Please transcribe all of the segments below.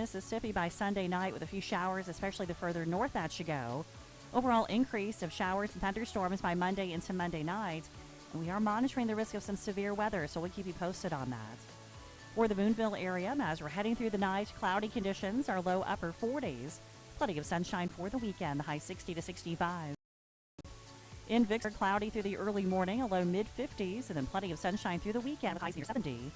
Mississippi by Sunday night with a few showers, especially the further north that you go. Overall increase of showers and thunderstorms by Monday into Monday night. And we are monitoring the risk of some severe weather, so we'll keep you posted on that. For the Boonville area, as we're heading through the night, cloudy conditions, our low upper 40s. Plenty of sunshine for the weekend, the high 60 to 65. In Vicksburg, cloudy through the early morning, a low mid-50s, and then plenty of sunshine through the weekend, high near 70.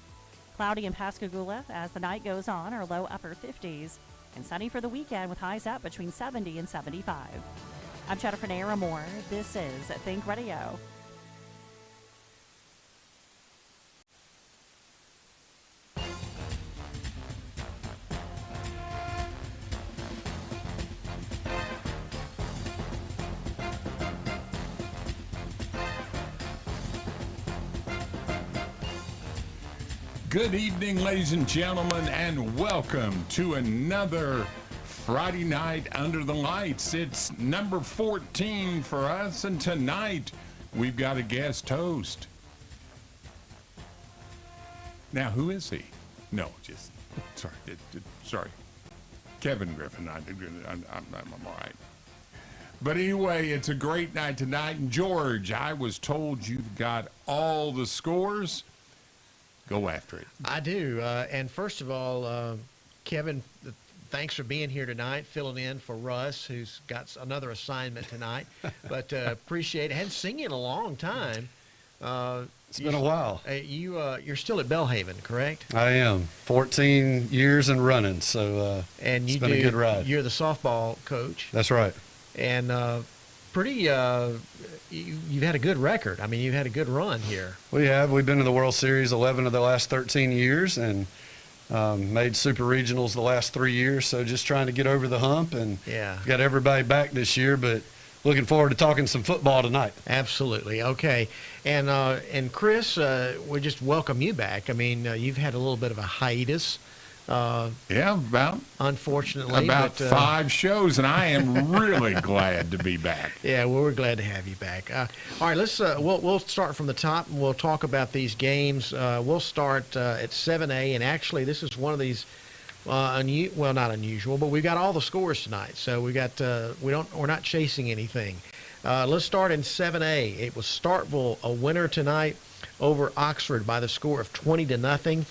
Cloudy in Pascagoula as the night goes on, our low upper 50s, and sunny for the weekend with highs up between 70 and 75. I'm Jennifer Naramore. This is Think Radio. Good evening, ladies and gentlemen, and welcome to another Friday night under the lights. It's number 14 for us, and tonight we've got a guest host. Now, who is he? No, just sorry, Kevin Griffin. I'm all right. But anyway, it's a great night tonight. And George, I was told you've got all the scores. Go after it. I do. And first of all, Kevin, thanks for being here tonight, filling in for Russ, who's got another assignment tonight. But appreciate it. Hadn't seen you in a long time. It's been a while. You're still at Belhaven, correct? I am. 14 years and running, so and it's been a good ride. You're the softball coach. That's right. And you've had a good record. I mean, you've had a good run here. We have. We've been to the World Series 11 of the last 13 years and made Super Regionals the last 3 years. So just trying to get over the hump and got everybody back this year. But looking forward to talking some football tonight. Absolutely. Okay. And Chris, we just welcome you back. I mean, you've had a little bit of a hiatus. Unfortunately, about 5 shows, and I am really glad to be back. Yeah, well, we're glad to have you back. All right, let's we'll start from the top, and we'll talk about these games. We'll start at 7A, and actually, this is one of these not unusual, but we've got all the scores tonight, so we got we're not chasing anything. Let's start in 7A. It was Starkville, a winner tonight over Oxford by the score of 20-0.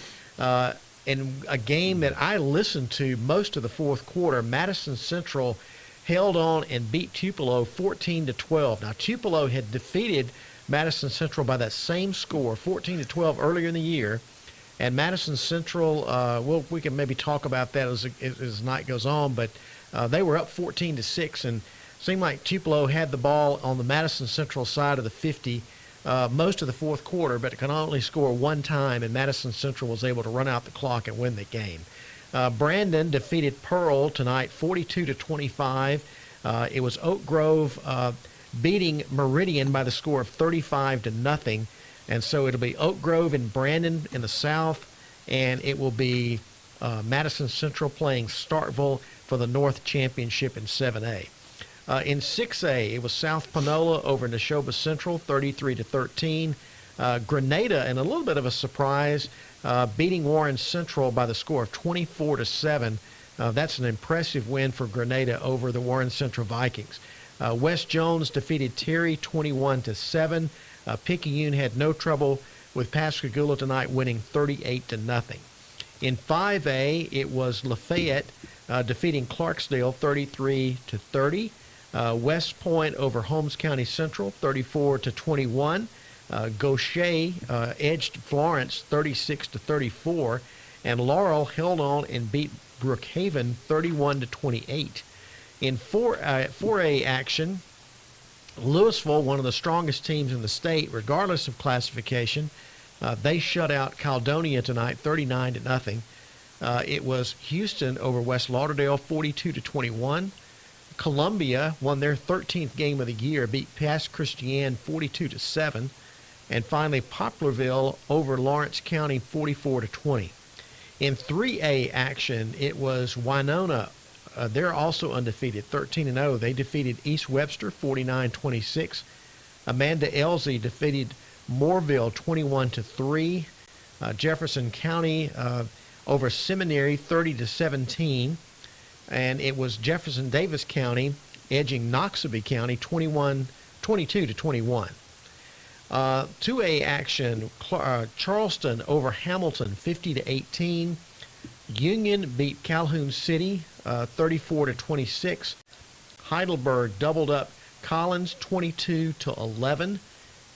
In a game that I listened to most of the fourth quarter, Madison Central held on and beat Tupelo 14-12. Now, Tupelo had defeated Madison Central by that same score, 14-12, earlier in the year. And Madison Central, we can maybe talk about that as night goes on, but they were up 14-6, and seemed like Tupelo had the ball on the Madison Central side of the 50 most of the fourth quarter, but it could only score one time, and Madison Central was able to run out the clock and win the game. Brandon defeated Pearl tonight 42-25. It was Oak Grove beating Meridian by the score of 35-0. And so it'll be Oak Grove and Brandon in the south, and it will be Madison Central playing Starkville for the North Championship in 7A. In 6A, it was South Panola over Neshoba Central, 33-13. Grenada, and a little bit of a surprise, beating Warren Central by the score of 24-7. That's an impressive win for Grenada over the Warren Central Vikings. West Jones defeated Terry 21-7. Picayune had no trouble with Pascagoula tonight, winning 38-0. In 5A, it was Lafayette defeating Clarksdale 33-30. West Point over Holmes County Central 34-21. Gaucher edged Florence 36-34, and Laurel held on and beat Brookhaven 31-28. In 4A action, Louisville, one of the strongest teams in the state, regardless of classification, they shut out Caledonia tonight 39-0. It was Houston over West Lauderdale 42-21. Columbia won their 13th game of the year, beat Pass Christian 42-7. And finally, Poplarville over Lawrence County 44-20. In 3A action, it was Winona. They're also undefeated, 13-0. They defeated East Webster 49-26. Amanda Elsie defeated Moorville 21-3. Jefferson County over Seminary 30-17, and it was Jefferson Davis County edging Noxubee County 22-21. 2A action, Charleston over Hamilton 50-18. Union beat Calhoun City 34-26. Heidelberg doubled up Collins 22-11,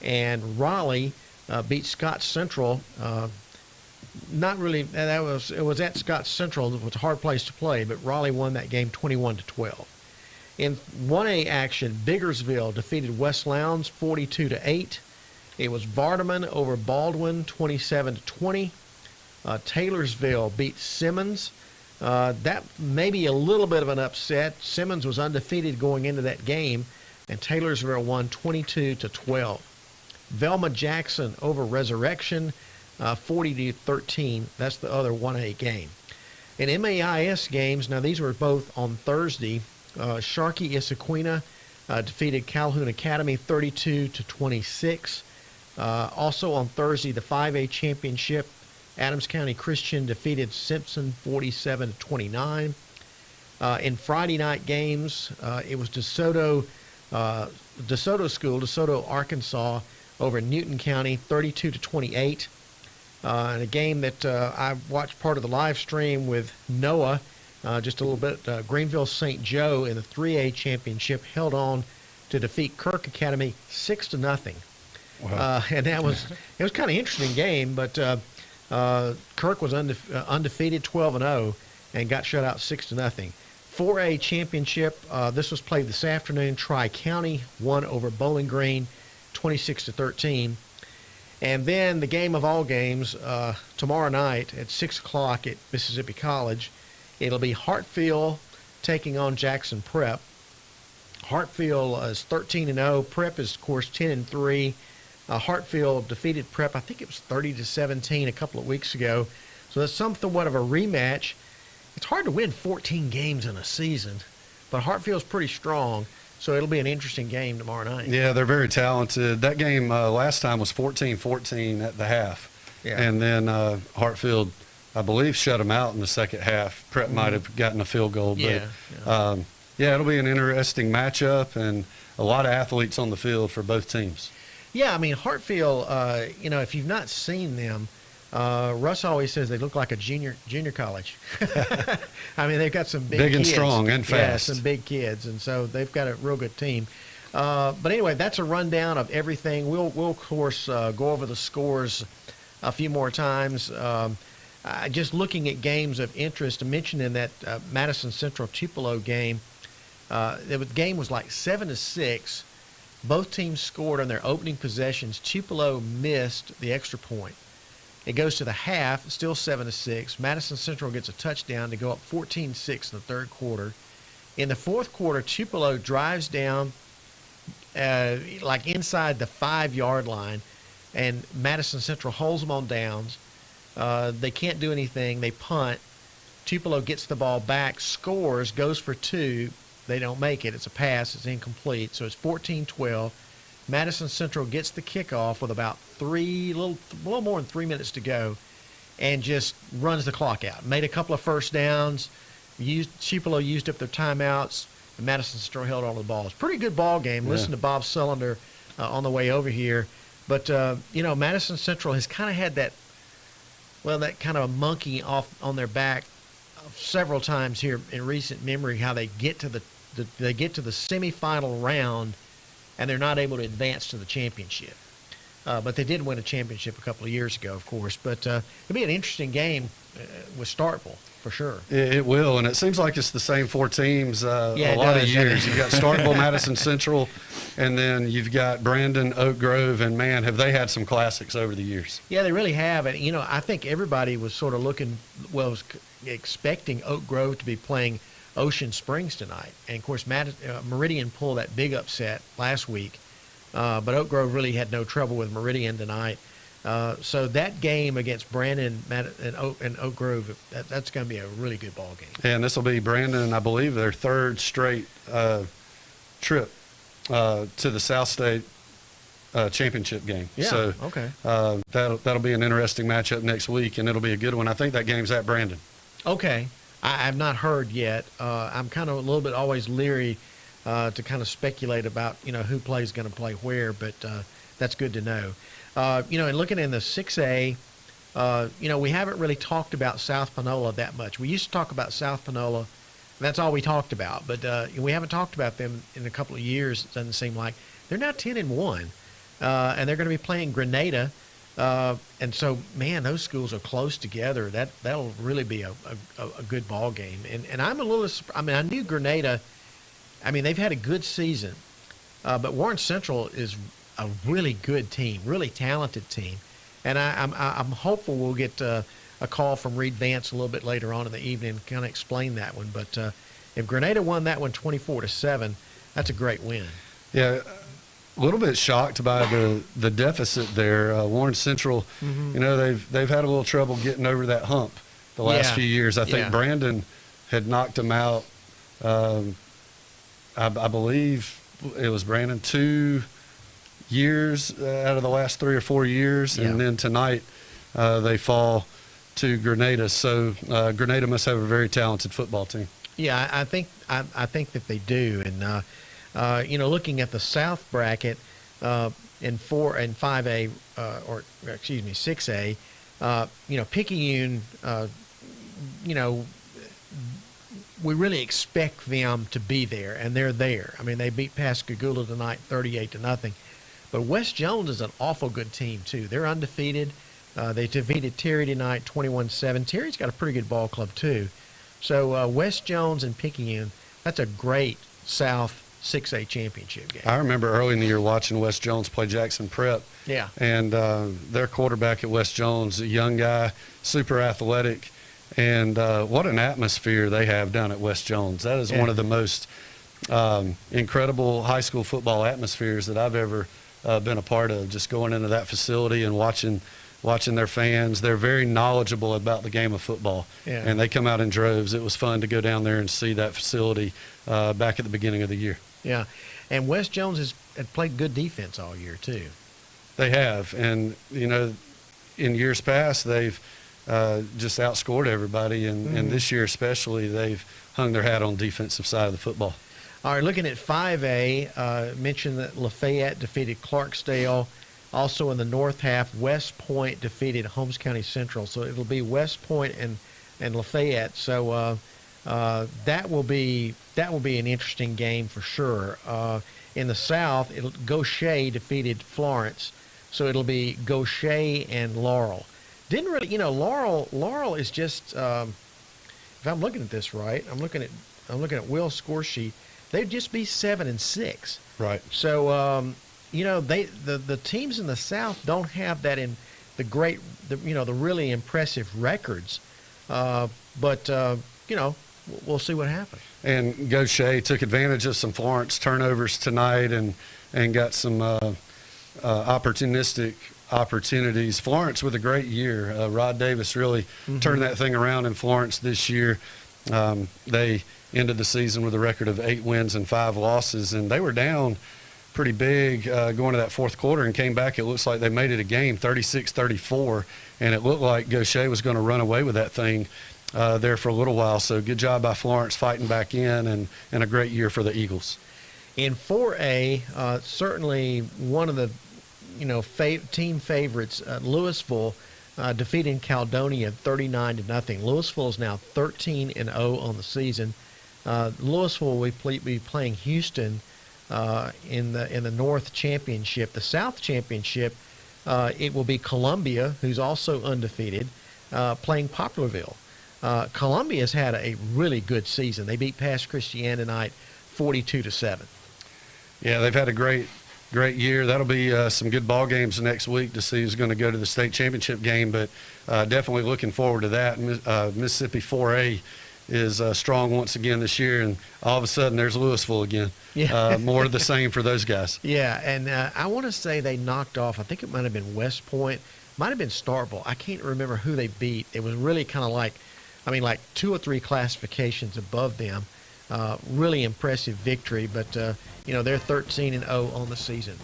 and Raleigh beat Scott Central. Not really. It was at Scott Central. It was a hard place to play, but Raleigh won that game 21-12. In 1A action, Biggersville defeated West Lowndes 42-8. It was Vardaman over Baldwin 27-20. Taylorsville beat Simmons. That may be a little bit of an upset. Simmons was undefeated going into that game, and Taylorsville won 22-12. Velma Jackson over Resurrection 40-13. That's the other 1A game. In MAIS games, now these were both on Thursday. Sharkey Issaquena defeated Calhoun Academy 32-26. Also on Thursday, the 5A championship, Adams County Christian defeated Simpson 47-29. In Friday night games, it was DeSoto School, Arkansas, over Newton County 32-28. In a game that I watched part of the live stream with Noah, just a little bit. Greenville St. Joe in the 3A championship held on to defeat Kirk Academy 6-0. Wow. And it was kind of interesting game, but Kirk was undefeated 12-0 and got shut out 6-0. 4A championship. This was played this afternoon. Tri-County won over Bowling Green 26-13. And then the game of all games, tomorrow night at 6 o'clock at Mississippi College, it'll be Hartfield taking on Jackson Prep. Hartfield is 13-0. Prep is, of course, 10-3. Hartfield defeated Prep, I think it was 30-17 a couple of weeks ago. So that's somewhat of a rematch. It's hard to win 14 games in a season, but Hartfield's pretty strong. So it'll be an interesting game tomorrow night. Yeah, they're very talented. That game last time was 14-14 at the half. Yeah. And then Hartfield, I believe, shut them out in the second half. Prep might have gotten a field goal. But, it'll be an interesting matchup and a lot of athletes on the field for both teams. Yeah, I mean, Hartfield, if you've not seen them, Russ always says they look like a junior college. I mean, they've got some big and kids. Strong and fast. Yeah, some big kids, and so they've got a real good team. But anyway, that's a rundown of everything. We'll of course go over the scores a few more times. Just looking at games of interest, mentioning that Madison Central Tupelo game. The game was like 7-6. Both teams scored on their opening possessions. Tupelo missed the extra point. It goes to the half, still 7-6. Madison Central gets a touchdown to go up 14-6 in the third quarter. In the fourth quarter, Tupelo drives down like inside the 5-yard line, and Madison Central holds them on downs. They can't do anything. They punt. Tupelo gets the ball back, scores, goes for 2. They don't make it. It's a pass. It's incomplete. So it's 14-12. Madison Central gets the kickoff with about a little more than 3 minutes to go, and just runs the clock out. Made a couple of first downs. Tupelo used up their timeouts, and Madison Central held on to the ball. It's a pretty good ball game. Yeah. Listen to Bob Sullender on the way over here. But, Madison Central has kind of had that kind of a monkey off on their back several times here in recent memory, how they get to the semifinal round and they're not able to advance to the championship. But they did win a championship a couple of years ago, of course. But it'll be an interesting game with Starkville, for sure. It will, and it seems like it's the same 4 teams a lot of years. You've got Starkville, Madison Central, and then you've got Brandon, Oak Grove, and, man, have they had some classics over the years. Yeah, they really have. And, I think everybody was sort of was expecting Oak Grove to be playing Ocean Springs tonight. And, of course, Meridian pulled that big upset last week. But Oak Grove really had no trouble with Meridian tonight. So that game against Brandon and Oak Grove, that's going to be a really good ball game. And this will be Brandon, I believe, their third straight trip to the South State championship game. Yeah, So okay. That'll be an interesting matchup next week, and it'll be a good one. I think that game's at Brandon. Okay. I've not heard yet. I'm kind of a little bit always leery to kind of speculate about, who plays going to play where, but that's good to know. And looking in the 6A, we haven't really talked about South Panola that much. We used to talk about South Panola, and that's all we talked about, but we haven't talked about them in a couple of years, it doesn't seem like. They're now 10-1, and they're going to be playing Grenada. And so, man, those schools are close together. That'll really be a good ball game. And I'm a little, I knew Grenada, they've had a good season, but Warren Central is a really good team, really talented team. And I'm hopeful we'll get a call from Reed Vance a little bit later on in the evening and kind of explain that one. But if Grenada won that one 24-7, that's a great win. Yeah. A little bit shocked by the deficit there. Warren Central, they've had a little trouble getting over that hump the last few years. I think Brandon had knocked them out. I believe it was Brandon 2 years out of the last 3 or 4 years, and then tonight they fall to Grenada. So Grenada must have a very talented football team. Yeah, I think that they do, and. Looking at the South bracket in 4 and 5A, 6A, Picayune, we really expect them to be there, and they're there. They beat Pascagoula tonight 38-0, but West Jones is an awful good team too. They're undefeated. They defeated Terry tonight 21-7. Terry's got a pretty good ball club too. So West Jones and Picayune, that's a great South 6A championship game. I remember early in the year watching West Jones play Jackson Prep. Yeah. And their quarterback at West Jones, a young guy, super athletic, and what an atmosphere they have down at West Jones. That is one of the most incredible high school football atmospheres that I've ever been a part of, just going into that facility and watching their fans. They're very knowledgeable about the game of football, and they come out in droves. It was fun to go down there and see that facility back at the beginning of the year. Yeah, and West Jones had played good defense all year too. They have, and in years past they've just outscored everybody, and this year especially they've hung their hat on defensive side of the football. All right, looking at 5A, mentioned that Lafayette defeated Clarksdale. Also in the north half, West Point defeated Holmes County Central. So it'll be West Point and Lafayette. So that will be an interesting game for sure. In the south, Gaucher defeated Florence. So it'll be Gaucher and Laurel. Didn't really, Laurel is just, if I'm looking at this right, I'm looking at Will's score sheet. They'd just be 7-6. Right. So, the teams in the South don't have that in the really impressive records. But we'll see what happens. And Gaucher took advantage of some Florence turnovers tonight and got some opportunistic opportunities. Florence with a great year. Rod Davis really turned that thing around in Florence this year. They ended the season with a record of 8 wins and 5 losses, and they were down pretty big going to that fourth quarter and came back. It looks like they made it a game, 36-34, and it looked like Gaucher was going to run away with that thing there for a little while. So good job by Florence fighting back in, and a great year for the Eagles. In 4A, certainly one of the team favorites, Louisville, defeating Caledonia 39-0. Louisville is now 13-0 on the season. Louisville will be playing Houston in the North Championship. The South Championship, it will be Columbia, who's also undefeated, playing Poplarville. Columbia's had a really good season. They beat Pass Christian tonight 42-7. Yeah, they've had a great year. That'll be some good ball games next week to see who's going to go to the state championship game, but definitely looking forward to that. Mississippi 4A is strong once again this year, and all of a sudden there's Louisville again. Yeah. More of the same for those guys. Yeah, and I want to say they knocked off, I think it might have been West Point, might have been Starkville. I can't remember who they beat. It was really kind of like 2 or 3 classifications above them. Really impressive victory, but they're 13-0 on the season.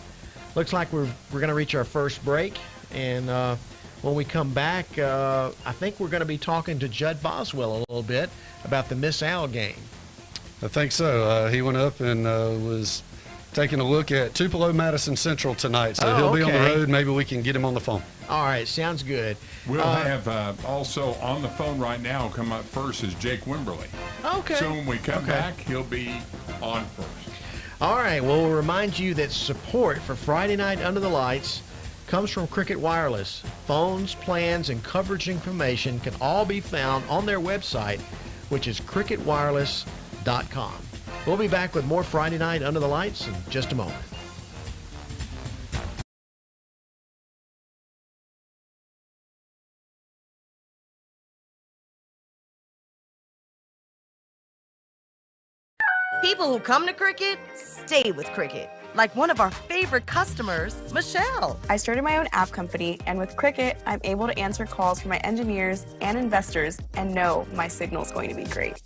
looks like we're going to reach our first break, and when we come back, I think we're going to be talking to Judd Boswell a little bit about the Miss Al game. I think so. He went up and was taking a look at Tupelo Madison Central tonight, so he'll be on the road. Maybe we can get him on the phone. All right, sounds good. We'll have also on the phone right now, come up first is Jake Wimberly. Okay. So when we come back, he'll be on first. All right, well, we'll remind you that support for Friday Night Under the Lights comes from Cricket Wireless. Phones, plans, and coverage information can all be found on their website, which is cricketwireless.com. We'll be back with more Friday Night Under the Lights in just a moment. People who come to Cricket stay with Cricket. Like one of our favorite customers, Michelle. I started my own app company, and with Cricket, I'm able to answer calls from my engineers and investors and know my signal's going to be great.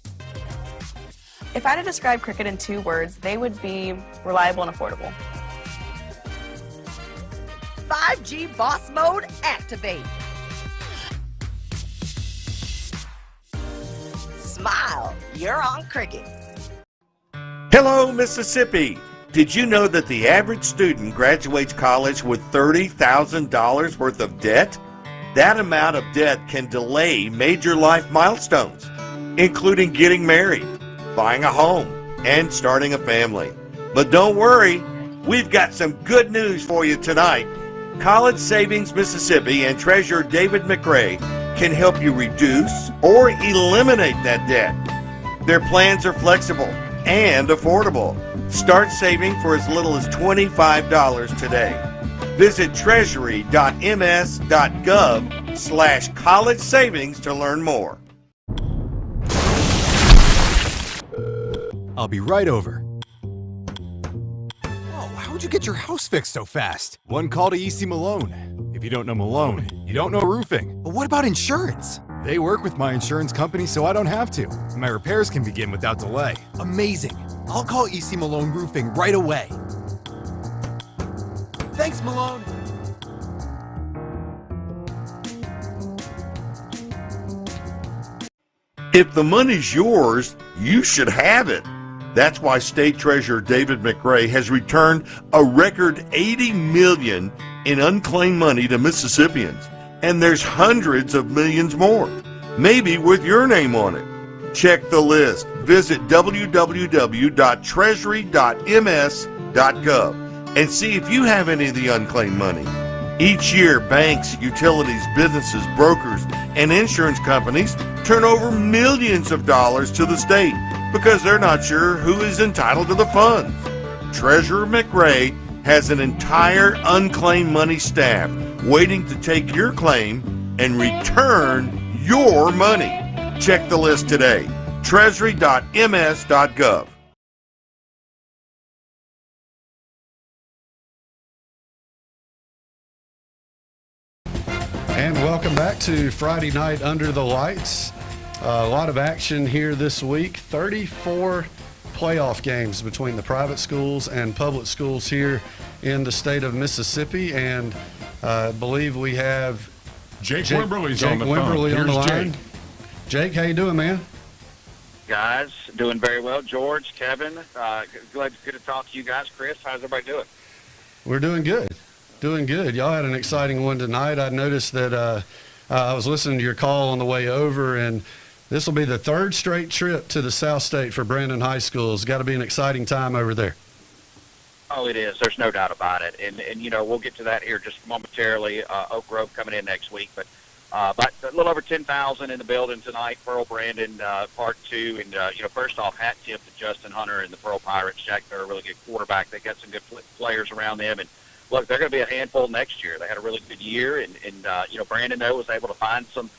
If I had to describe Cricket in 2 words, they would be reliable and affordable. 5G Boss Mode activate. Smile, you're on Cricket. Hello, Mississippi. Did you know that the average student graduates college with $30,000 worth of debt? That amount of debt can delay major life milestones, including getting married, buying a home, and starting a family. But don't worry, we've got some good news for you tonight. College Savings Mississippi and Treasurer David McRae can help you reduce or eliminate that debt. Their plans are flexible and affordable. Start saving for as little as $25 today. Visit treasury.ms.gov/college savings to learn more. I'll be right over. Oh, how'd you get your house fixed so fast? One call to EC Malone. If you don't know Malone, you don't know roofing. But what about insurance? They work with my insurance company so I don't have to. My repairs can begin without delay. Amazing. I'll call EC Malone Roofing right away. Thanks, Malone. If the money's yours, you should have it. That's why State Treasurer David McRae has returned a record $80 million in unclaimed money to Mississippians. And there's hundreds of millions more, maybe with your name on it. Check the list. Visit www.treasury.ms.gov and see if you have any of the unclaimed money. Each year, banks, utilities, businesses, brokers, and insurance companies turn over millions of dollars to the state because they're not sure who is entitled to the funds. Treasurer McRae has an entire unclaimed money staff waiting to take your claim and return your money. Check the list today. Treasury.ms.gov. And welcome back to Friday Night Under the Lights. A lot of action here this week. 34 playoff games between the private schools and public schools here in the state of Mississippi. And I believe we have Jake Wimberly's on the phone. Wimberly on the Here's line. Jake. Jake, how you doing, man? Guys, doing very well. George, Kevin, good to talk to you guys. Chris, how's everybody doing? We're doing good. Doing good. Y'all had an exciting one tonight. I noticed that I was listening to your call on the way over, and this will be the 3rd straight trip to the South State for Brandon High School. It's got to be an exciting time over there. Oh, it is. There's no doubt about it. And you know, we'll get to that here just momentarily. Oak Grove coming in next week. But a little over 10,000 in the building tonight. Pearl Brandon, part 2. And, you know, first off, hat tip to Justin Hunter and the Pearl Pirates. Jack, they're a really good quarterback. They got some good players around them. And, look, they're going to be a handful next year. They had a really good year. And you know, Brandon, though, was able to find some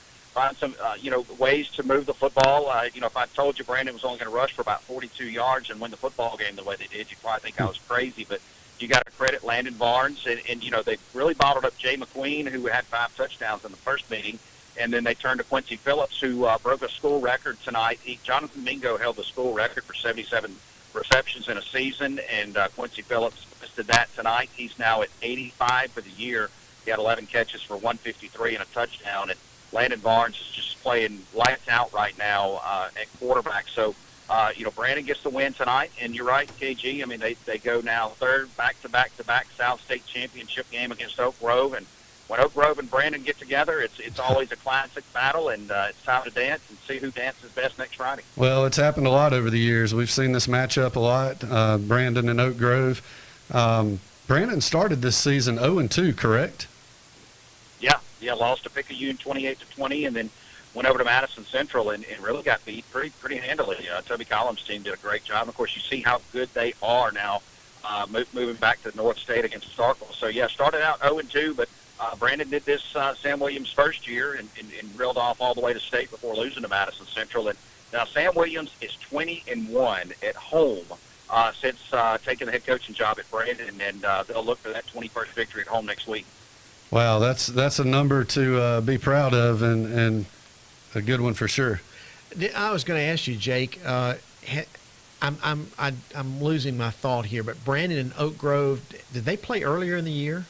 you know, ways to move the football. You know, if I told you Brandon was only going to rush for about 42 yards and win the football game the way they did, you'd probably think I was crazy. But you got to credit Landon Barnes, and you know, they really bottled up Jay McQueen, who had 5 touchdowns in the first meeting, and then they turned to Quincy Phillips, who broke a school record tonight. Jonathan Mingo held the school record for 77 receptions in a season, and Quincy Phillips listed that tonight. He's now at 85 for the year. He had 11 catches for 153 and a touchdown. And Landon Barnes is just playing lights out right now at quarterback. So, Brandon gets the win tonight. And you're right, KG. I mean, they go now third back-to-back South State championship game against Oak Grove. And when Oak Grove and Brandon get together, it's always a classic battle, and it's time to dance and see who dances best next Friday. Well, it's happened a lot over the years. We've seen this matchup a lot, Brandon and Oak Grove. Brandon started this season 0-2, correct? Yeah, lost to Picayune 28-20, and then went over to Madison Central and really got beat pretty handily. Toby Collins' team did a great job. And of course, you see how good they are now moving back to North State against Starkville. So, started out 0-2, but Brandon did this Sam Williams' first year and reeled off all the way to state before losing to Madison Central. And now Sam Williams is 20-1 at home since taking the head coaching job at Brandon, and they'll look for that 21st victory at home next week. Wow, that's a number to be proud of, and a good one for sure. I was going to ask you, Jake. I'm losing my thought here, but Brandon and Oak Grove, did they play earlier in the year?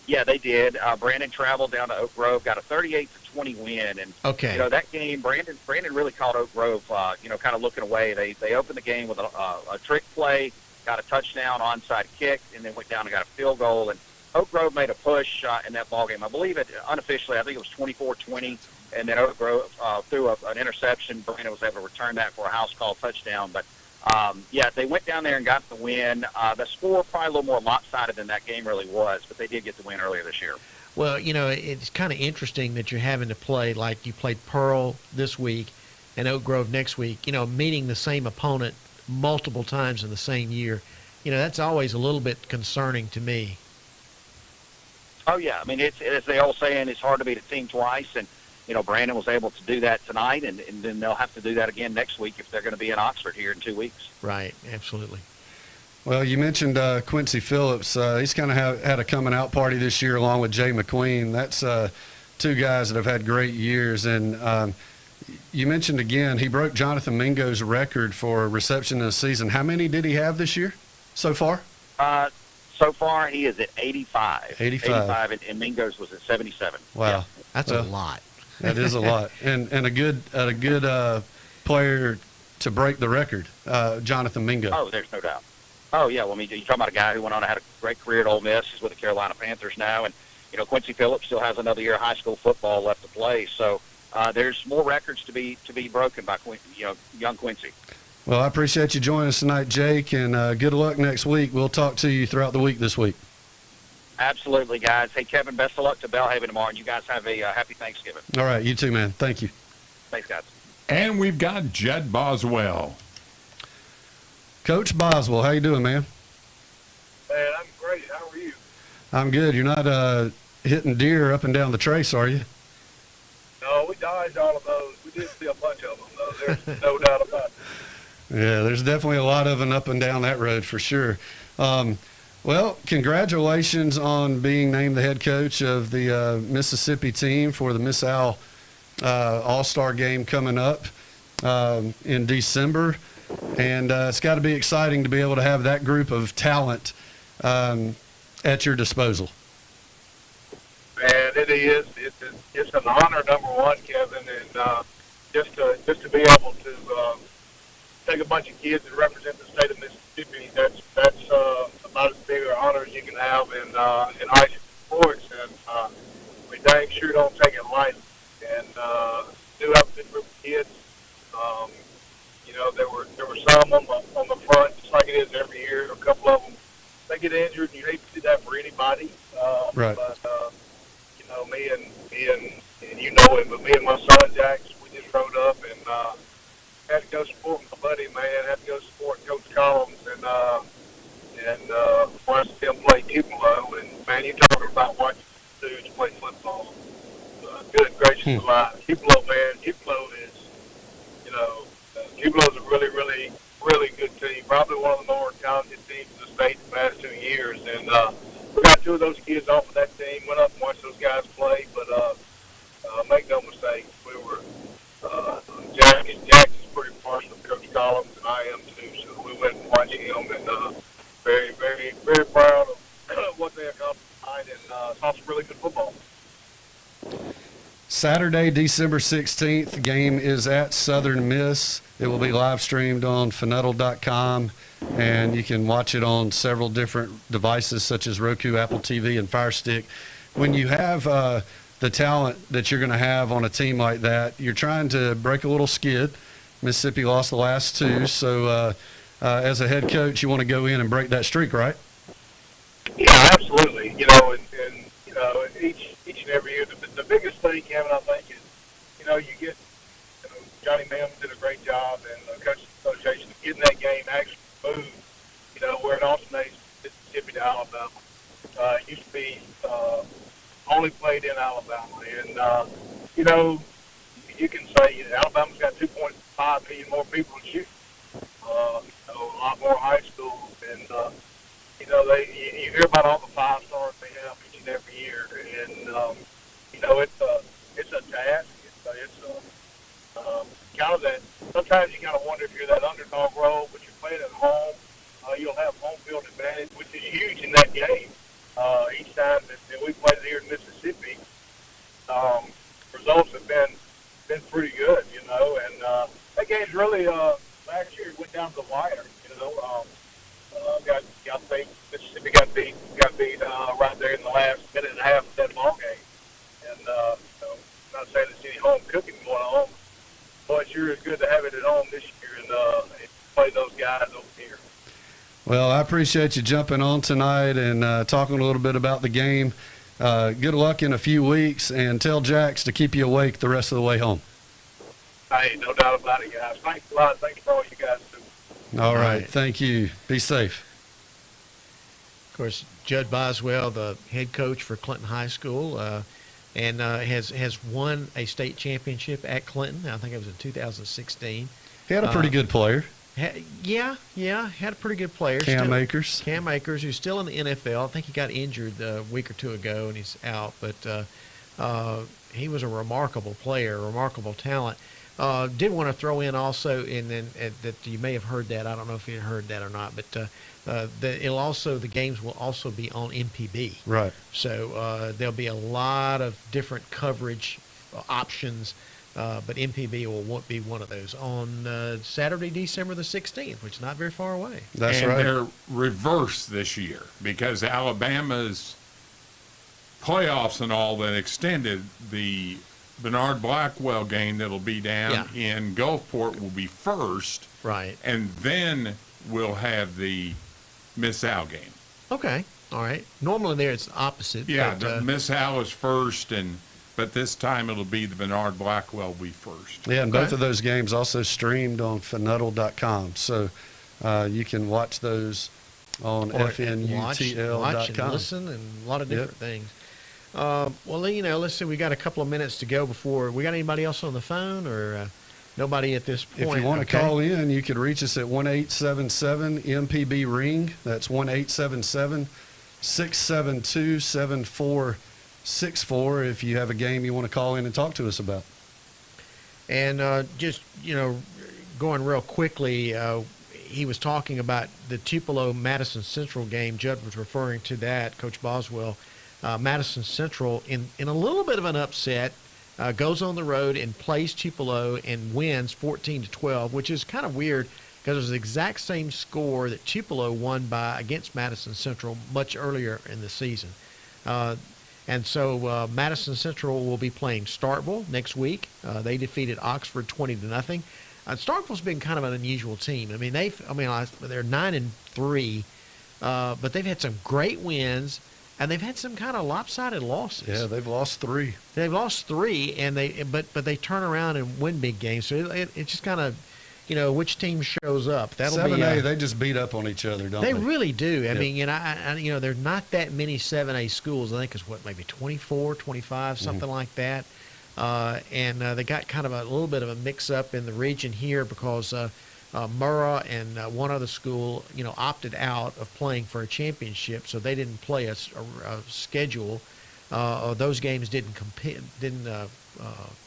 Yeah, they did. Brandon traveled down to Oak Grove, got a 38-20 win, and that game, Brandon really caught Oak Grove, kind of looking away. They opened the game with a trick play, got a touchdown, onside kick, and then went down and got a field goal. And Oak Grove made a push in that ball game. I believe it unofficially. I think it was 24-20, and then Oak Grove threw an interception. Brandon was able to return that for a house call touchdown, but. They went down there and got the win. The score probably a little more lopsided than that game really was, but they did get the win earlier this year. Well, it's kind of interesting that you're having to play like you played Pearl this week and Oak Grove next week, meeting the same opponent multiple times in the same year. That's always a little bit concerning to me. Oh, yeah. I mean, it's as they all saying, it's hard to beat a team twice, and Brandon was able to do that tonight, and then they'll have to do that again next week if they're going to be in Oxford here in 2 weeks. Right, absolutely. Well, you mentioned Quincy Phillips. He's kind of had a coming out party this year along with Jay McQueen. That's two guys that have had great years. And you mentioned again, he broke Jonathan Mingo's record for reception in a season. How many did he have this year so far? So far, he is at 85. 85. And Mingo's was at 77. Wow. Yeah. That's a lot. That is a lot. And a good player to break the record, Jonathan Mingo. Oh, there's no doubt. Oh, yeah. Well, I mean, you're talking about a guy who went on and had a great career at Ole Miss. He's with the Carolina Panthers now. And, Quincy Phillips still has another year of high school football left to play. So there's more records to be broken by young Quincy. Well, I appreciate you joining us tonight, Jake, and good luck next week. We'll talk to you throughout the week this week. Absolutely, guys. Hey, Kevin, best of luck to Belhaven tomorrow, and you guys have a happy Thanksgiving. All right, you too, man. Thank you. Thanks, guys. And we've got Jed Boswell. Coach Boswell, how you doing, man? Man, I'm great. How are you? I'm good. You're not hitting deer up and down the trace, are you? No, we dodged all of those. We did see a bunch of them, though. There's no doubt about it. Yeah, there's definitely a lot of them up and down that road for sure. Well, congratulations on being named the head coach of the Mississippi team for the Miss Al All-Star game coming up in December. And it's got to be exciting to be able to have that group of talent at your disposal. Man, it is. It's an honor, number one, Kevin, and just to be able to take a bunch of kids that represent the state of Mississippi. That's about as big an honor as you can have in high school sports, and we dang sure don't take it lightly. And do have a good group of kids. There were some on the front, just like it is every year. A couple of them, they get injured, and you hate to see that for anybody. Right. But me and you know him, but me and my son Jax, we just rode up and had to go support my buddy, man. Had to go support Coach Collins and watch him play Tupelo. And man, you talking about watching dudes play football. Good gracious alive. Tupelo, man. Tupelo is, Tupelo's a really, really, really good team. Probably one of the more talented teams in the state the past 2 years. And we got two of those kids off of that team. Went up and watched those guys play. But make no mistake, we were Jack is pretty partial to Coach Collins, and I am too. So Saturday, December 16th, the game is at Southern Miss. It will be live streamed on FNUTL.com, and you can watch it on several different devices such as Roku, Apple TV, and Fire Stick. When you have the talent that you're going to have on a team like that, you're trying to break a little skid. Mississippi lost the last two, so as a head coach, you want to go in and break that streak, right? Yeah, absolutely. You know, and you know, each and every year, the biggest thing, Kevin, I think is, you know, you get, you know, Johnny Mims did a great job, and the coaching association of getting that game actually moved. You know, where it alternates Mississippi to Alabama. It used to be only played in Alabama, and you know, you can say Alabama's got 2.5 million more people to shoot. You know, a lot more high schools, and you know, you hear about all the 5 stars they have each and every year, and you know, it's a task. It's kind of that. Sometimes you kind of wonder if you're that underdog role, but you're playing at home. You'll have home field advantage, which is huge in that game. Each time that we played here in Mississippi, results have been pretty good, you know. And that game's really last year it went down to the wire, you know. Got beat. Mississippi got beat right there in the last minute and a half of that ball game. And you know, I'm not saying there's any home cooking going on, but it sure is good to have it at home this year and play those guys over here. Well, I appreciate you jumping on tonight and talking a little bit about the game. Good luck in a few weeks, and tell Jax to keep you awake the rest of the way home. Hey, no doubt about it, guys. Thanks a lot. Thanks for all you guys do. All right. Thank you. Be safe. Of course, Judd Boswell, the head coach for Clinton High School, and has won a state championship at Clinton. I think it was in 2016. He had a pretty good player. Had a pretty good player. Cam Akers. Cam Akers, who's still in the NFL. I think he got injured a week or two ago, and he's out. But he was a remarkable player, remarkable talent. Did want to throw in also, and then that you may have heard that. I don't know if you heard that or not, but the games will also be on MPB. Right. So there'll be a lot of different coverage options. But MPB won't be one of those on Saturday, December the 16th, which is not very far away. That's and right. They're reversed this year because Alabama's playoffs and all that extended. The Bernard Blackwell game that'll be down in Gulfport will be first. Right. And then we'll have the Miss Al game. Okay. All right. Normally there it's opposite. Yeah, but, the Miss Al is first, but this time it'll be the Bernard Blackwell will be first. Yeah, and both of those games also streamed on FNUTL.com. So you can watch those on FNUTL.com. Watch and listen and a lot of different things. Well, you know, let's see. We got a couple of minutes to go before. We got anybody else on the phone or nobody at this point? If you want to call in, you could reach us at 1-877-MPB-RING. That's 1-877-672-7464 if you have a game you want to call in and talk to us about. And just, you know, going real quickly, he was talking about the Tupelo-Madison Central game. Judd was referring to that, Coach Boswell. Madison Central, in a little bit of an upset, goes on the road and plays Tupelo and wins 14-12, which is kind of weird because it was the exact same score that Tupelo won by against Madison Central much earlier in the season. And so Madison Central will be playing Starkville next week. They defeated Oxford 20-0. Starkville's been kind of an unusual team. I mean, they're 9-3, but they've had some great wins. And they've had some kind of lopsided losses. Yeah, they've lost 3. They've lost 3, and but they turn around and win big games. So it's just kind of, you know, which team shows up. That'll 7A, be. They just beat up on each other, don't they? They really do. I mean, you know, there's not that many 7A schools. I think it's maybe 24, 25, something like that. And they got kind of a little bit of a mix-up in the region here because Murrah and one other school, you know, opted out of playing for a championship, so they didn't play a schedule. Those games didn't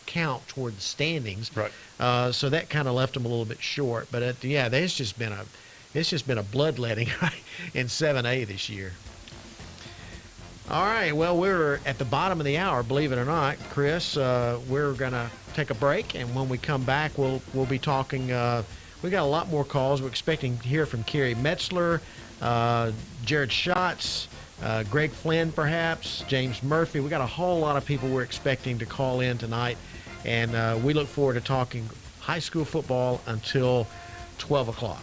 count toward the standings. Right. So that kind of left them a little bit short. But there's just been a bloodletting in 7A this year. All right. Well, we're at the bottom of the hour, believe it or not, Chris. We're going to take a break, and when we come back, we'll be talking. We got a lot more calls. We're expecting to hear from Kerry Metzler, Jared Schatz, Greg Flynn, perhaps, James Murphy. We got a whole lot of people we're expecting to call in tonight, and we look forward to talking high school football until 12 o'clock.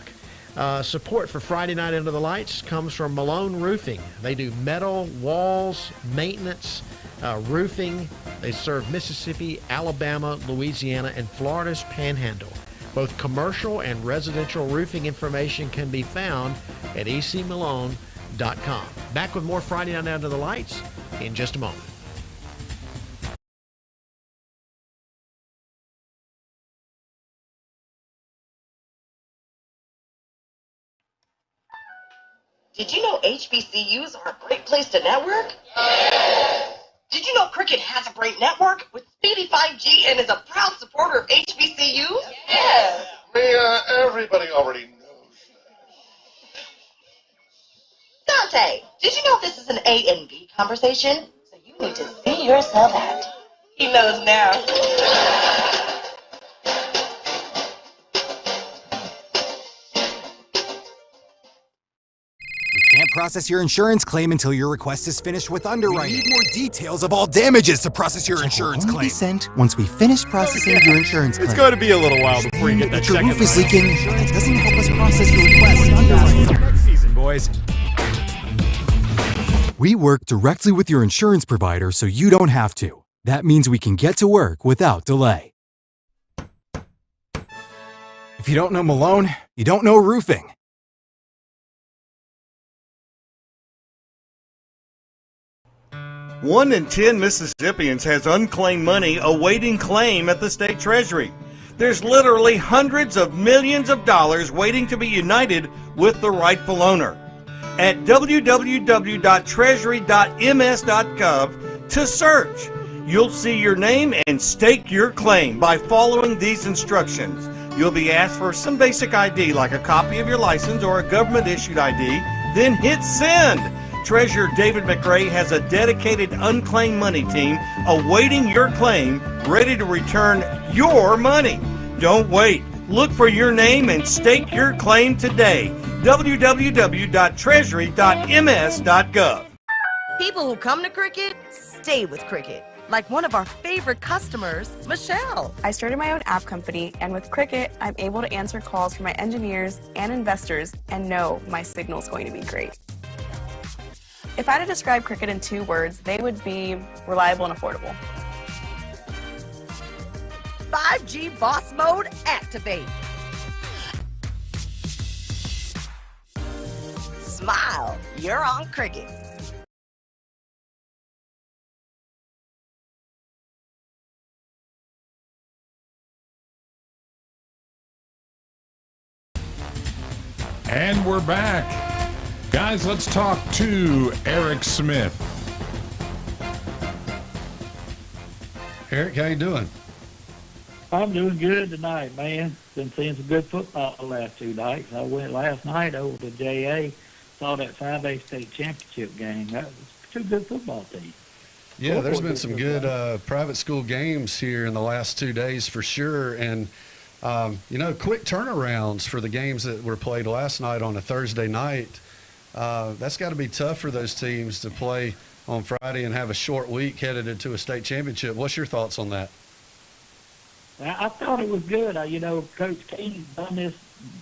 Support for Friday Night Under the Lights comes from Malone Roofing. They do metal, walls, maintenance, roofing. They serve Mississippi, Alabama, Louisiana, and Florida's Panhandle. Both commercial and residential roofing information can be found at ecmalone.com. Back with more Friday Night Under the Lights in just a moment. Did you know HBCUs are a great place to network? Did you know Cricket has a great network with speedy 5G and is a proud supporter of HBCUs? Yes. Everybody already knows. Dante, did you know this is an A and B conversation? So you need to see yourself out. He knows now. Can't process your insurance claim until your request is finished with underwriting. We need more details of all damages to process your insurance claim. Be sent once we finish processing your insurance claim. It's going to be a little while before you get that your check. Roof is leaking. That doesn't help us process your request. Underwriting next season, boys. We work directly with your insurance provider so you don't have to. That means we can get to work without delay. If you don't know Malone, you don't know roofing. 1 in 10 Mississippians has unclaimed money awaiting claim at the state treasury. There's literally hundreds of millions of dollars waiting to be united with the rightful owner. At www.treasury.ms.gov to search, you'll see your name and stake your claim by following these instructions. You'll be asked for some basic ID like a copy of your license or a government-issued ID, then hit send. Treasurer David McRae has a dedicated unclaimed money team awaiting your claim, ready to return your money. Don't wait. Look for your name and stake your claim today. www.treasury.ms.gov. People who come to Cricket stay with Cricket. Like one of our favorite customers, Michelle. I started my own app company, and with Cricket, I'm able to answer calls from my engineers and investors and know my signal's going to be great. If I had to describe Cricket in 2 words, they would be reliable and affordable. 5G boss mode activate. Smile, you're on Cricket. And we're back. Guys, let's talk to Eric Smith. Eric, how you doing? I'm doing good tonight, man. Been seeing some good football the last 2 nights. I went last night over to JA, saw that 5A state championship game. That was 2 good football teams. Yeah, there's been some good private school games here in the last 2 days for sure. And, quick turnarounds for the games that were played last night on a Thursday night. That's got to be tough for those teams to play on Friday and have a short week headed into a state championship. What's your thoughts on that? I thought it was good. Coach King's done this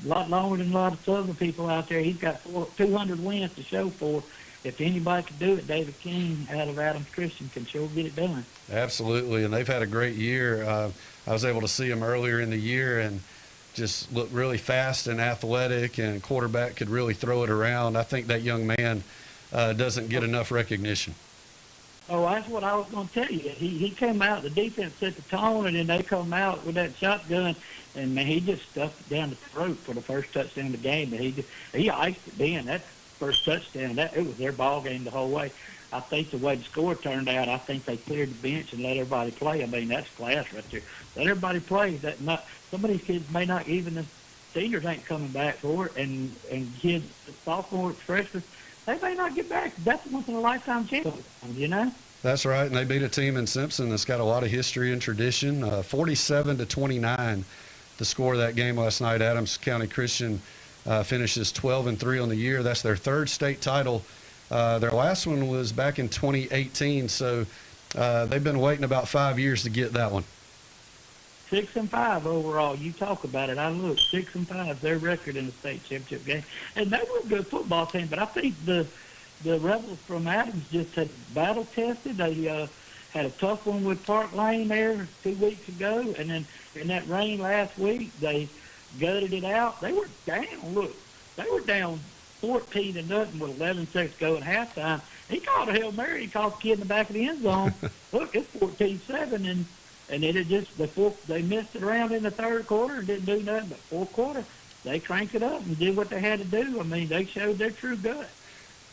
a lot longer than a lot of other people out there. He's got 200 wins to show for it. If anybody can do it, David King out of Adams Christian can sure get it done. Absolutely, and they've had a great year. I was able to see them earlier in the year and just looked really fast and athletic, and quarterback could really throw it around. I think that young man doesn't get enough recognition. Oh, that's what I was going to tell you. He came out, the defense set the tone, and then they come out with that shotgun, and man, he just stuffed it down the throat for the first touchdown of the game. And he iced it in. That first touchdown, it was their ball game the whole way. I think the way the score turned out, I think they cleared the bench and let everybody play. I mean, that's class right there. Let everybody play. Some of these kids may not, even the seniors ain't coming back for it, and kids, the sophomores, freshmen, they may not get back. That's once in a lifetime chance, you know. That's right, and they beat a team in Simpson that's got a lot of history and tradition. 47-29, the score of that game last night. Adams County Christian finishes 12-3 on the year. That's their third state title. Their last one was back in 2018, so they've been waiting about 5 years to get that one. 6-5 overall. You talk about it. I look 6-5. Their record in the state championship game, and they were a good football team. But I think the Rebels from Adams just had battle tested. They had a tough one with Park Lane there 2 weeks ago, and then in that rain last week, they gutted it out. They were down. Look, they were down 14-0 with 11 seconds to go at halftime. He called a Hail Mary. He called the kid in the back of the end zone. Look, it's 14-7, and it had just they missed it around in the third quarter and didn't do nothing. But fourth quarter, they cranked it up and did what they had to do. I mean, they showed their true gut.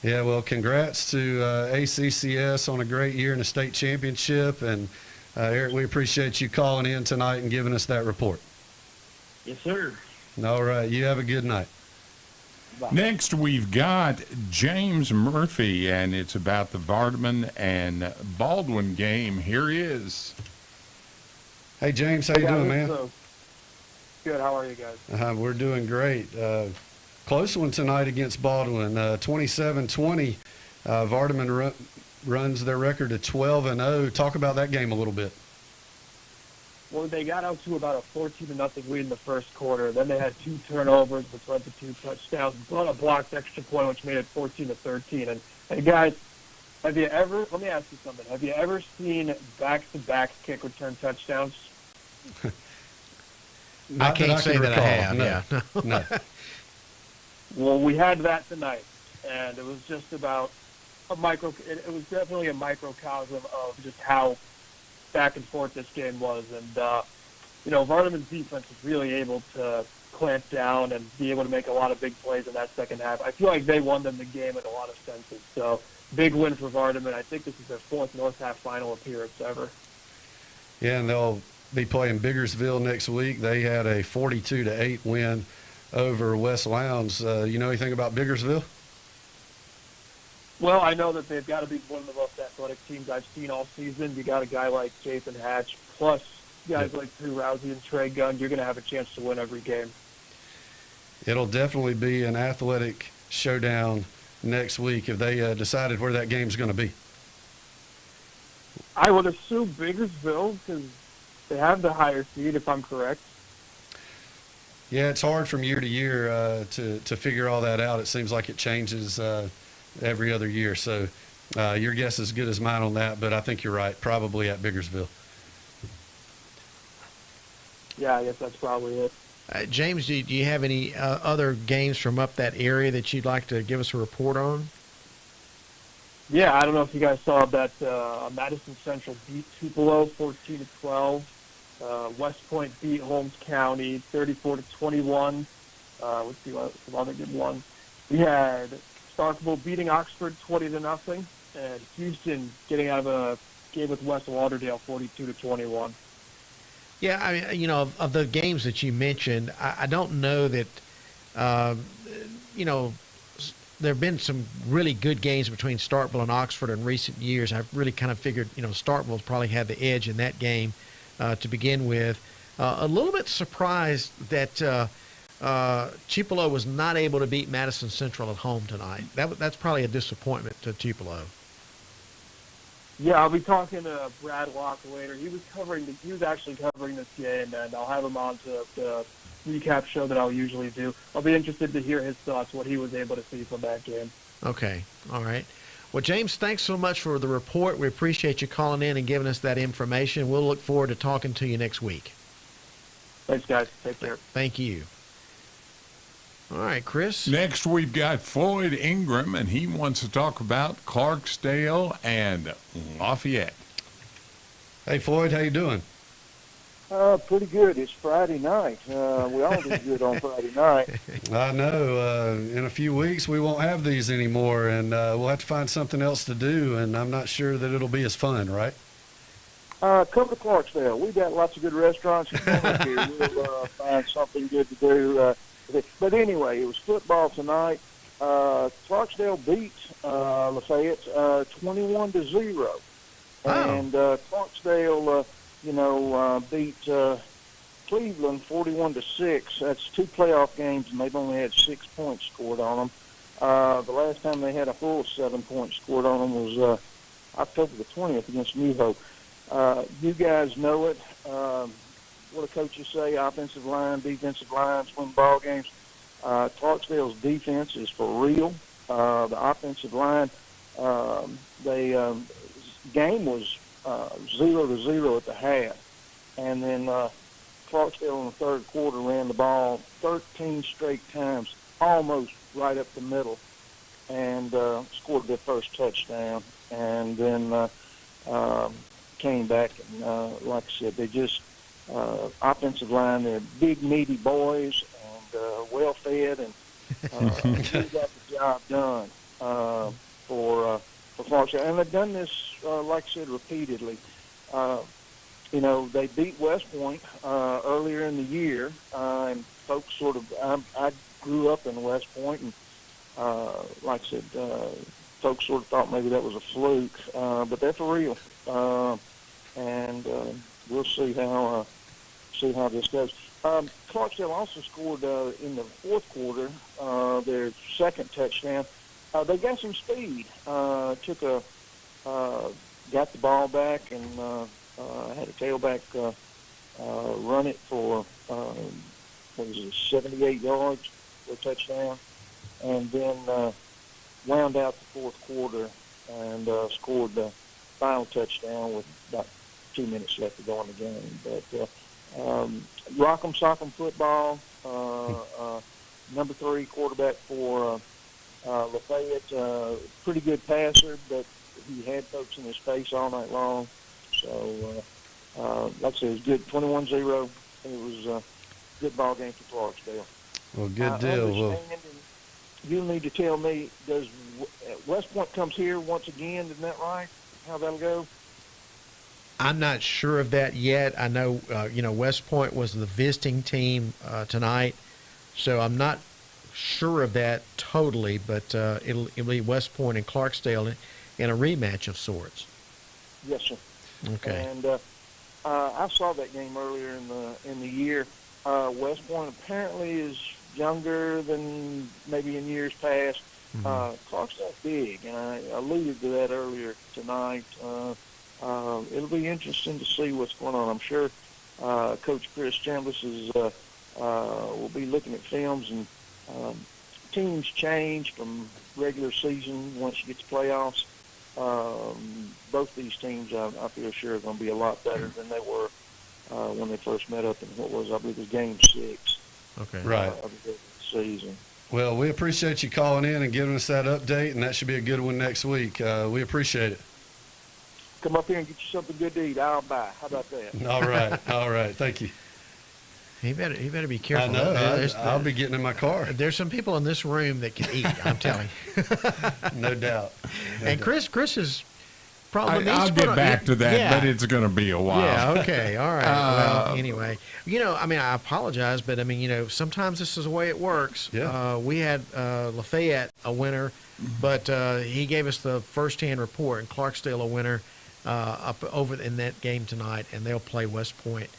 Yeah, well, congrats to ACCS on a great year in the state championship. And, Eric, we appreciate you calling in tonight and giving us that report. Yes, sir. All right. You have a good night. Bye. Next, we've got James Murphy, and it's about the Vardaman and Baldwin game. Here he is. Hey, James, how you doing, man? Good. How are you guys? We're doing great. Close one tonight against Baldwin, 27-20. Vardaman runs their record to 12-0. Talk about that game a little bit. Well, they got out to about a 14-0 lead in the first quarter. Then they had 2 turnovers, which led to 2 touchdowns, but a blocked extra point, which made it 14-13. And guys, let me ask you something. Have you ever seen back-to-back kick return touchdowns? I can't say that I have. No. Well, we had that tonight, and it was just about it was definitely a microcosm of just how back and forth this game was. And, Vardaman's defense was really able to clamp down and be able to make a lot of big plays in that second half. I feel like they won them the game in a lot of senses. So, big win for Vardaman. I think this is their 4th North Half final appearance ever. Yeah, and they'll be playing Biggersville next week. They had a 42-8 win over West Lowndes. You know anything about Biggersville? Well, I know that they've got to be one of the most athletic teams I've seen all season. You got a guy like Jason Hatch, plus guys like Drew Rousey and Trey Gunn. You're going to have a chance to win every game. It'll definitely be an athletic showdown next week if they decided where that game's going to be. I would assume Biggersville because they have the higher seed, if I'm correct. Yeah, it's hard from year to year to figure all that out. It seems like it changes every other year. So your guess is as good as mine on that, but I think you're right, probably at Biggersville. Yeah, I guess that's probably it. James, do you have any other games from up that area that you'd like to give us a report on? Yeah, I don't know if you guys saw that Madison Central beat Tupelo 14-12. West Point beat Holmes County 34-21. Let's see what some other good ones. We had Starkville beating Oxford 20-0, and Houston getting out of a game with West Lauderdale 42-21. Yeah, I mean, of the games that you mentioned, I don't know that, there have been some really good games between Starkville and Oxford in recent years. I've really kind of figured, Starkville's probably had the edge in that game to begin with. A little bit surprised that Tupelo was not able to beat Madison Central at home tonight. That's probably a disappointment to Tupelo. Yeah, I'll be talking to Brad Locke later. He was actually covering this game, and I'll have him on to the recap show that I'll usually do. I'll be interested to hear his thoughts, what he was able to see from that game. Okay, all right. Well, James, thanks so much for the report. We appreciate you calling in and giving us that information. We'll look forward to talking to you next week. Thanks, guys. Take care. Thank you. All right, Chris. Next, we've got Floyd Ingram, and he wants to talk about Clarksdale and Lafayette. Hey, Floyd, how you doing? Pretty good. It's Friday night. We all do good on Friday night. I know. In a few weeks, we won't have these anymore, and we'll have to find something else to do, and I'm not sure that it'll be as fun, right? Come to Clarksdale. We've got lots of good restaurants here. We'll find something good to do. But anyway, it was football tonight. Clarksdale beat Lafayette 21-0. Wow. And Clarksdale, beat Cleveland 41-6. That's 2 playoff games, and they've only had 6 points scored on them. The last time they had a full 7 points scored on them was October the 20th against New Hope. You guys know it. What do coaches say? Offensive line, defensive lines win ball games. Clarksdale's defense is for real. The offensive line, game was 0-0 at the half, and then Clarksdale in the third quarter ran the ball 13 straight times, almost right up the middle, and scored their first touchdown, and then came back and, like I said, they just offensive line. They're big, meaty boys and well fed, and they got the job done for Clarksdale, and they've done this, like I said, repeatedly. They beat West Point earlier in the year, and folks sort of, I grew up in West Point, and like I said, folks sort of thought maybe that was a fluke, but they're for real, and we'll see how this goes. Clarksdale also scored in the fourth quarter their second touchdown. They got some speed. Got the ball back and had a tailback run it for 78 yards for a touchdown, and then wound out the fourth quarter and scored the final touchdown with about 2 minutes left to go in the game. But Rock'em Sock'em football, number 3 quarterback for Lafayette, pretty good passer, but he had folks in his face all night long. So, like I said, it was good. 21-0. It was a good ball game for Clarksdale. Well, good deal. You'll need to tell me, does West Point comes here once again? Isn't that right? How that'll go? I'm not sure of that yet. I know, West Point was the visiting team tonight, so I'm not sure of that totally, but it'll be West Point and Clarksdale in a rematch of sorts. Yes, sir. Okay. And I saw that game earlier in the year. West Point apparently is younger than maybe in years past. Clarksdale's big, and I alluded to that earlier tonight. It'll be interesting to see what's going on. I'm sure Coach Chris Chambliss will be looking at films, and teams change from regular season once you get to playoffs. Both these teams, I feel sure, are going to be a lot better than they were when they first met up in what was, I believe, it was Game 6. Okay. Right. Of the season. Well, we appreciate you calling in and giving us that update, and that should be a good one next week. We appreciate it. Come up here and get you something good to eat. I'll buy. How about that? All right. All right. Thank you. He better be careful. I know. I'll be getting in my car. There's some people in this room that can eat, I'm telling you. No doubt. And Chris is probably I'll get back to that, but it's going to be a while. Yeah, okay. All right. Well, anyway. I apologize, but, sometimes this is the way it works. Yeah. We had Lafayette a winner, but he gave us the first-hand report, and Clarksdale a winner up over in that game tonight, and they'll play West Point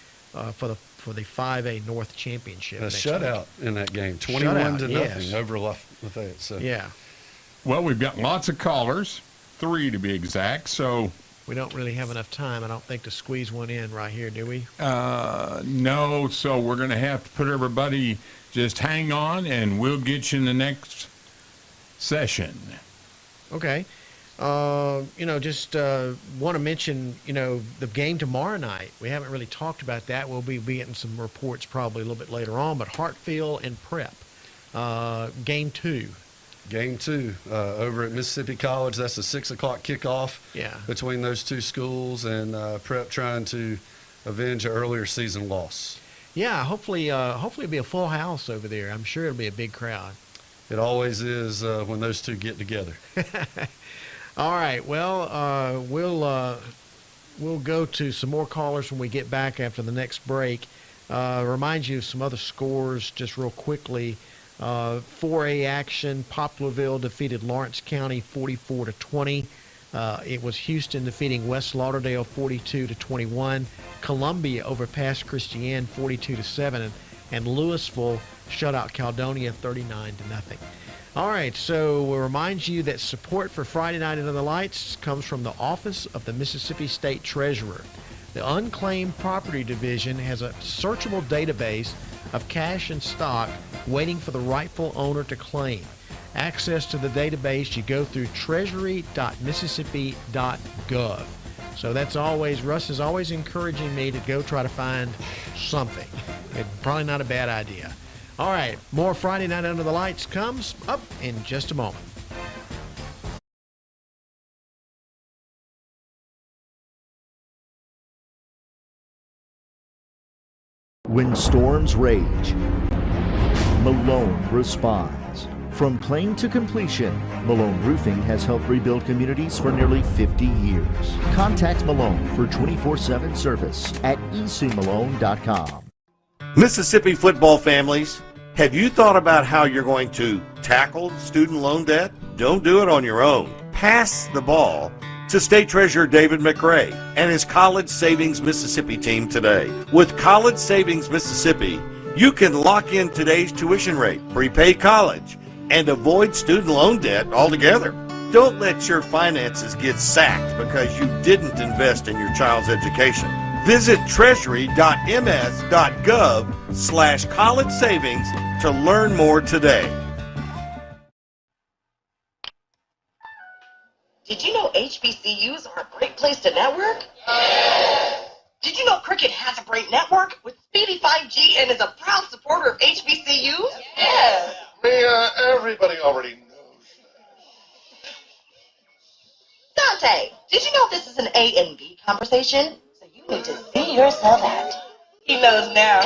for the 5A North Championship. A shutout in that game, 21-0 over Lafayette. So. Yeah. Well, we've got lots of callers, 3 to be exact. So we don't really have enough time, I don't think, to squeeze one in right here, do we? No. So we're going to have to put everybody. Just hang on, and we'll get you in the next session. Okay. Just want to mention, the game tomorrow night. We haven't really talked about that. We'll be getting some reports probably a little bit later on, but Hartfield and Prep, game 2. Game 2 over at Mississippi College. That's a 6 o'clock kickoff between those two schools, and Prep trying to avenge an earlier season loss. Yeah, hopefully it'll be a full house over there. I'm sure it'll be a big crowd. It always is when those two get together. All right. Well, we'll go to some more callers when we get back after the next break. Remind you of some other scores just real quickly. 4A action, Poplarville defeated Lawrence County 44-20. It was Houston defeating West Lauderdale 42-21. Columbia overpassed Christiane 42-7, and Louisville shut out Caledonia 39-0. All right, so we'll remind you that support for Friday Night Under the Lights comes from the Office of the Mississippi State Treasurer. The Unclaimed Property Division has a searchable database of cash and stock waiting for the rightful owner to claim. Access to the database, you go through treasury.mississippi.gov. So that's always, Russ is always encouraging me to go try to find something. It's probably not a bad idea. All right, more Friday Night Under the Lights comes up in just a moment. When storms rage, Malone responds. From claim to completion, Malone Roofing has helped rebuild communities for nearly 50 years. Contact Malone for 24/7 service at ecmalone.com. Mississippi football families, have you thought about how you're going to tackle student loan debt? Don't do it on your own. Pass the ball to State Treasurer David McRae and his College Savings Mississippi team today. With College Savings Mississippi, you can lock in today's tuition rate, prepay college, and avoid student loan debt altogether. Don't let your finances get sacked because you didn't invest in your child's education. Visit treasury.ms.gov/college savings to learn more today. Did you know HBCUs are a great place to network? Did you know Cricket has a great network with speedy 5G and is a proud supporter of HBCUs? Yes. Everybody already knows. Dante, did you know this is an A and B conversation? So you need to see yourself out. He knows now.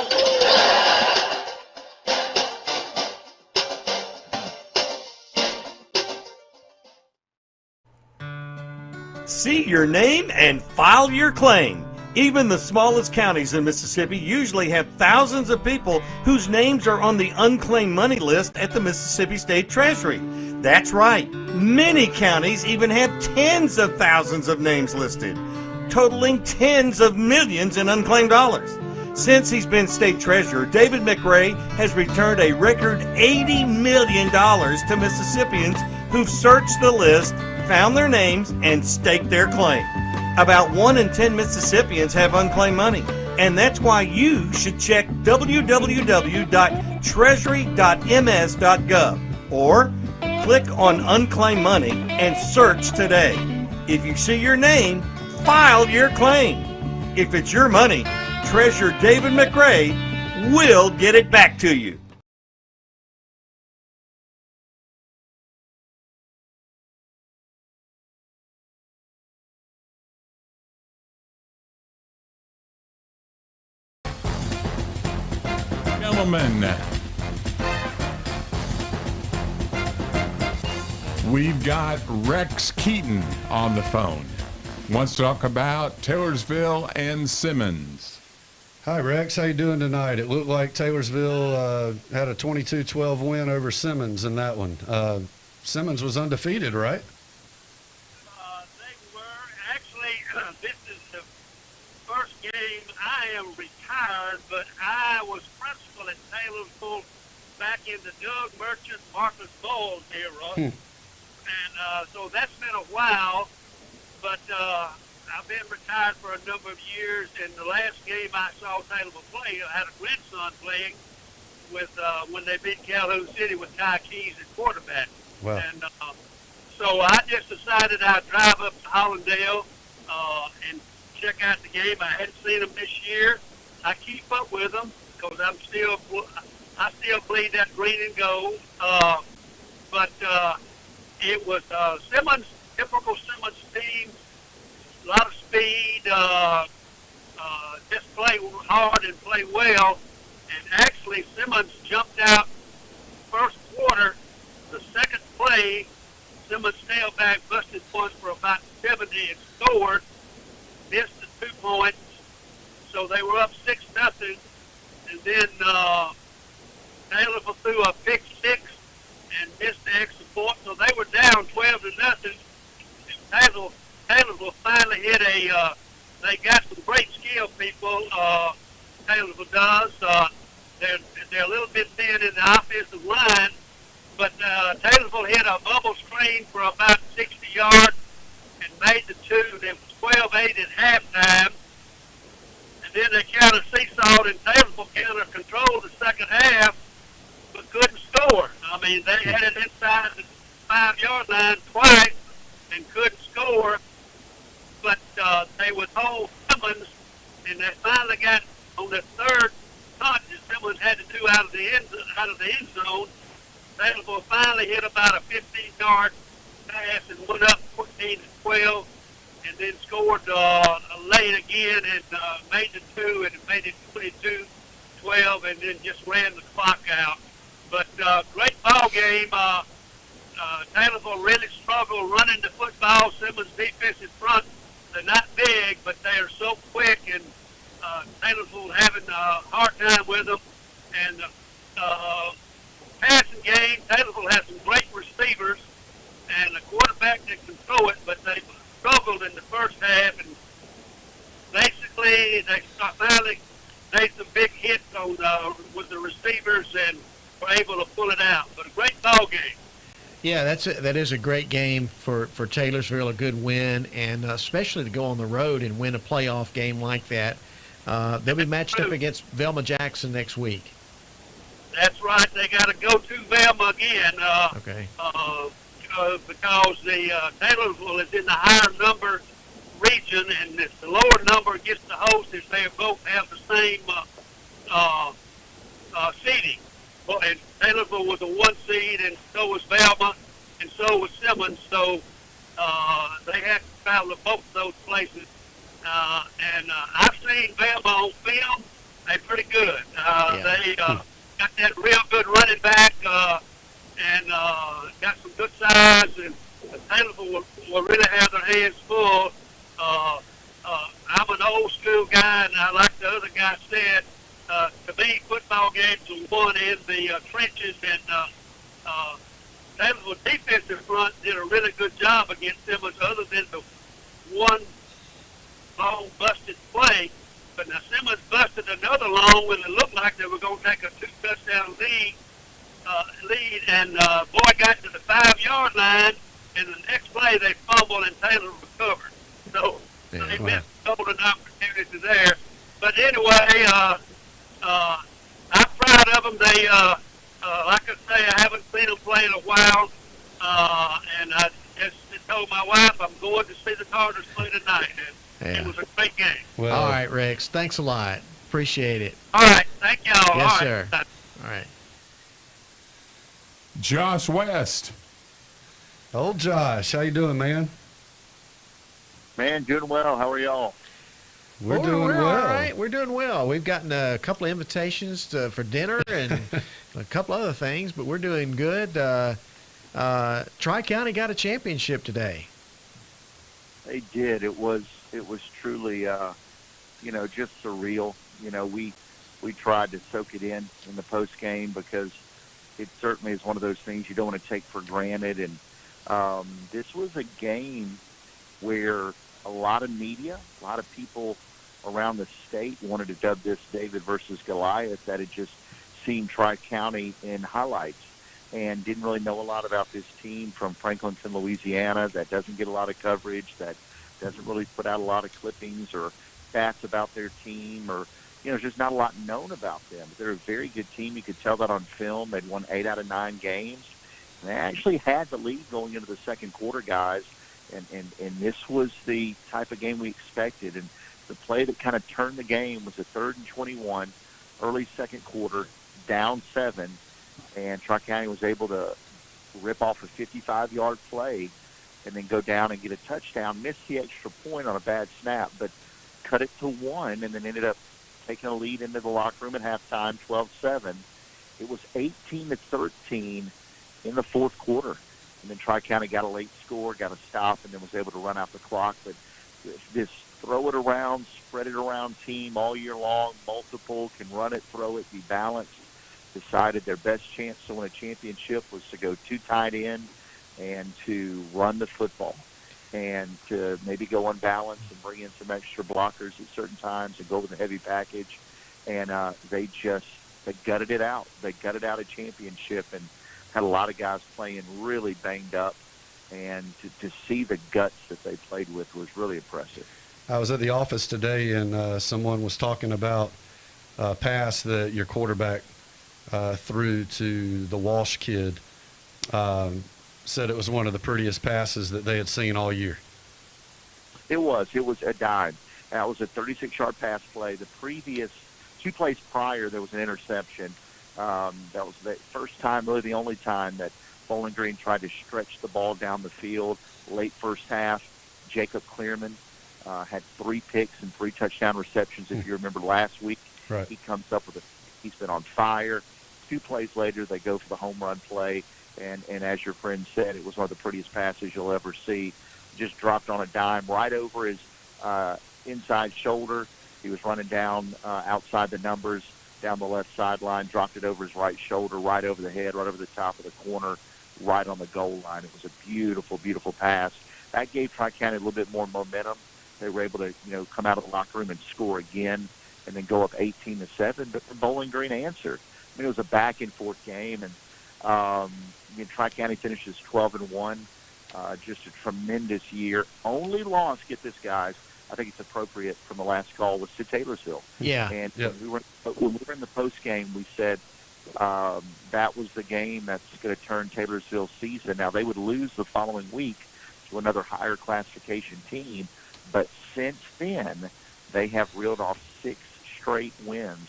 See your name and file your claim. Even the smallest counties in Mississippi usually have thousands of people whose names are on the unclaimed money list at the Mississippi State Treasury. That's right. Many counties even have tens of thousands of names listed, totaling tens of millions in unclaimed dollars. Since he's been state treasurer, David McRae has returned a record $80 million to Mississippians who've searched the list, found their names, and staked their claim. About 1 in 10 Mississippians have unclaimed money, and that's why you should check www.treasury.ms.gov or click on Unclaimed Money and search today. If you see your name, file your claim. If it's your money, Treasurer David McRae will get it back to you. Gentlemen, we've got Rex Keaton on the phone. Wants to talk about Taylorsville and Simmons. Hi, Rex. How you doing tonight? It looked like Taylorsville had a 22-12 win over Simmons in that one. Simmons was undefeated, right? They were. Actually, this is the first game. I am retired, but I was principal at Taylorsville back in the Doug Merchant, Marcus Bowles era. And so that's been a while, but I've been retired for a number of years, and the last game I saw Taylorsville play, I had a grandson playing with when they beat Calhoun City with Ty Keys at quarterback. Wow. And so I just decided I'd drive up to Hollandale and check out the game. I hadn't seen them this year. I keep up with them because I still bleed that green and gold. But it was Simmons, typical Simmons team. A lot of speed, just play hard and play well. And actually, Simmons jumped out first quarter. The second play, Simmons tailback busted points for about 70 and scored. Missed the 2 points, so they were up 6-0. And then Taylorsville threw a pick 6 Taylorsville does. They're a little bit thin in the offensive line, but Taylorsville hit a bubble screen for about 60 yards and made the two. It was 12-8 at halftime. And then they kind of seesawed, and Taylorsville kind of controlled the second half, but couldn't score. I mean, they had it inside the 5-yard line twice and couldn't score, but they withhold Simmons, and they finally got on the third punt that Simmons had to do out of the end zone. Taylorsville finally hit about a 15-yard pass and went up 14-12, and then scored late again and made the two, and it made it 22-12, and then just ran the clock out. But great ball game. Taylorsville really struggled running the football. Simmons' defensive front, they're not big, but they are so quick, and Taylorsville having a hard time with them. And passing game, Taylorsville has some great receivers and a quarterback that can throw it, but they struggled in the first half, and basically they finally made some big hits on with the receivers and were able to pull it out. But a great ball game. Yeah, that is a great game for Taylorsville, a good win, and especially to go on the road and win a playoff game like that. They'll be matched up against Velma Jackson next week. That's right. They got to go to Velma again. Okay. Because the Taylorsville is in the higher number region, and if the lower number gets the host, if they both have the same seeding. Well, and Taylorsville was a 1 seed, and so was Velma, and so was Simmons. So they had to travel to both of those places. And I've seen Velma on film. They're pretty good. They got that real good running back and got some good size. And Taylorsville will really have their hands full. I'm an old school guy, and like the other guy said, to me, football games are won in the trenches, and Taylorsville defensive front did a really good job against Simmons, other than the one long busted play. But now Simmons busted another long when it looked like they were going to take a 2-touchdown lead, and boy got to the 5-yard line, and the next play they fumbled and Taylor recovered. So they missed golden opportunity there. But anyway, I'm proud of them. They, like I say, I haven't seen them play in a while, and I just told my wife I'm going to see the Cardinals play tonight. And it was a great game. Well, all right, Rex. Thanks a lot. Appreciate it. All right. Thank y'all. Yes, all sir. Right. All right. Josh West. Old Josh, how you doing, man? Man, doing well. How are y'all? We're doing well. All right. We're doing well. We've gotten a couple of invitations for dinner and a couple other things, but we're doing good. Tri-County got a championship today. They did. It was truly, just surreal. We tried to soak it in the post game because it certainly is one of those things you don't want to take for granted. And this was a game where a lot of media, a lot of people around the state wanted to dub this David versus Goliath, that had just seen Tri-County in highlights and didn't really know a lot about this team from Franklinton, Louisiana, that doesn't get a lot of coverage, that doesn't really put out a lot of clippings or stats about their team, or, there's just not a lot known about them. They're a very good team. You could tell that on film. They'd won 8 out of 9 games. And they actually had the lead going into the second quarter, guys. And this was the type of game we expected. And the play that kind of turned the game was a 3rd and 21, early second quarter, down 7. And Tri-County was able to rip off a 55-yard play and then go down and get a touchdown, missed the extra point on a bad snap, but cut it to 1 and then ended up taking a lead into the locker room at halftime, 12-7. It was 18-13 in the fourth quarter. And then Tri-County got a late score, got a stop, and then was able to run out the clock. But this throw it around, spread it around team all year long, multiple, can run it, throw it, be balanced, decided their best chance to win a championship was to go 2 tight end and to run the football and to maybe go unbalanced and bring in some extra blockers at certain times and go with a heavy package. and they gutted it out. They gutted out a championship and had a lot of guys playing really banged up. And to see the guts that they played with was really impressive. I was at the office today, and someone was talking about a pass that your quarterback threw to the Walsh kid. Said it was one of the prettiest passes that they had seen all year. It was a dime. That was a 36-yard pass play. The previous 2 plays prior, there was an interception. That was the first time, really the only time, that Bowling Green tried to stretch the ball down the field late first half. Jacob Clearman had 3 picks and 3 touchdown receptions. If you remember last week, right. He comes up with he's been on fire. 2 plays later, they go for the home run play. And as your friend said, it was one of the prettiest passes you'll ever see. Just dropped on a dime right over his inside shoulder. He was running down outside the numbers, down the left sideline, dropped it over his right shoulder, right over the head, right over the top of the corner, right on the goal line. It was a beautiful, beautiful pass. That gave Tri-County a little bit more momentum. They were able to, come out of the locker room and score again and then go up 18-7. But then Bowling Green answered. I mean, it was a back-and-forth game, and Tri-County finishes 12-1. Just a tremendous year. Only loss, get this, guys, I think it's appropriate from the last call, was to Taylorsville. Yeah. And when we were in the post game, we said that was the game that's going to turn Taylorsville's season. Now, they would lose the following week to another higher classification team, but since then, they have reeled off 6 straight wins.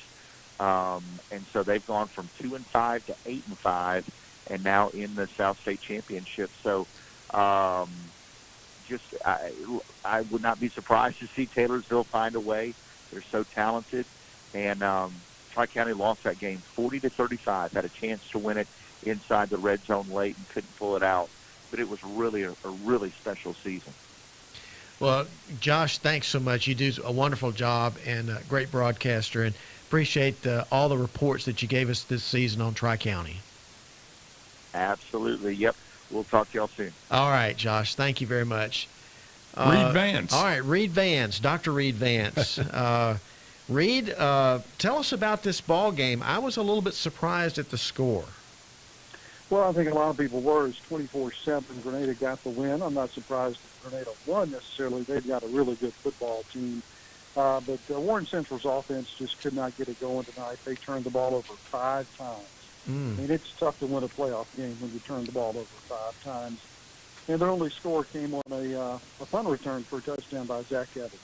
And so they've gone from 2-5 to 8-5, and now in the South State Championship. So, I would not be surprised to see Taylorsville find a way. They're so talented, and Tri-County lost that game 40-35. Had a chance to win it inside the red zone late and couldn't pull it out. But it was really a really special season. Well, Josh, thanks so much. You do a wonderful job and a great broadcaster, and appreciate all the reports that you gave us this season on Tri-County. Absolutely. Yep. We'll talk to y'all soon. All right, Josh. Thank you very much. Reed Vance. All right, Reed Vance, Dr. Reed Vance. Reed, tell us about this ball game. I was a little bit surprised at the score. Well, I think a lot of people were. It's 24-7. Grenada got the win. I'm not surprised that Grenada won necessarily. They've got a really good football team. But Warren Central's offense just could not get it going tonight. They turned the ball over 5 times. I mean, it's tough to win a playoff game when you turn the ball over 5 times. And their only score came on a punt return for a touchdown by Zach Evans.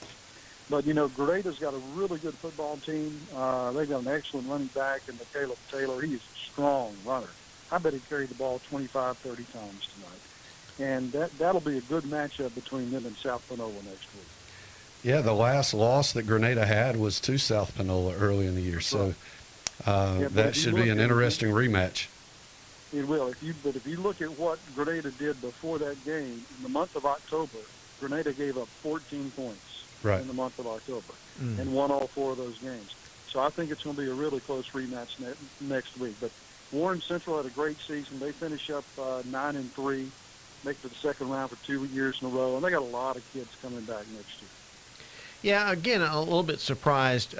But, Grenada's got a really good football team. They've got an excellent running back in Caleb Taylor. He's a strong runner. I bet he carried the ball 25, 30 times tonight. And that'll be a good matchup between them and South Panola next week. Yeah, the last loss that Grenada had was to South Panola early in the year. So that should be an interesting rematch. It will. But if you look at what Grenada did before that game, in the month of October, Grenada gave up 14 points in the month of October and won all 4 of those games. So I think it's going to be a really close rematch next week. But Warren Central had a great season. They finish up 9-3, make it to the second round for 2 years in a row, and they got a lot of kids coming back next year. Yeah, again, a little bit surprised.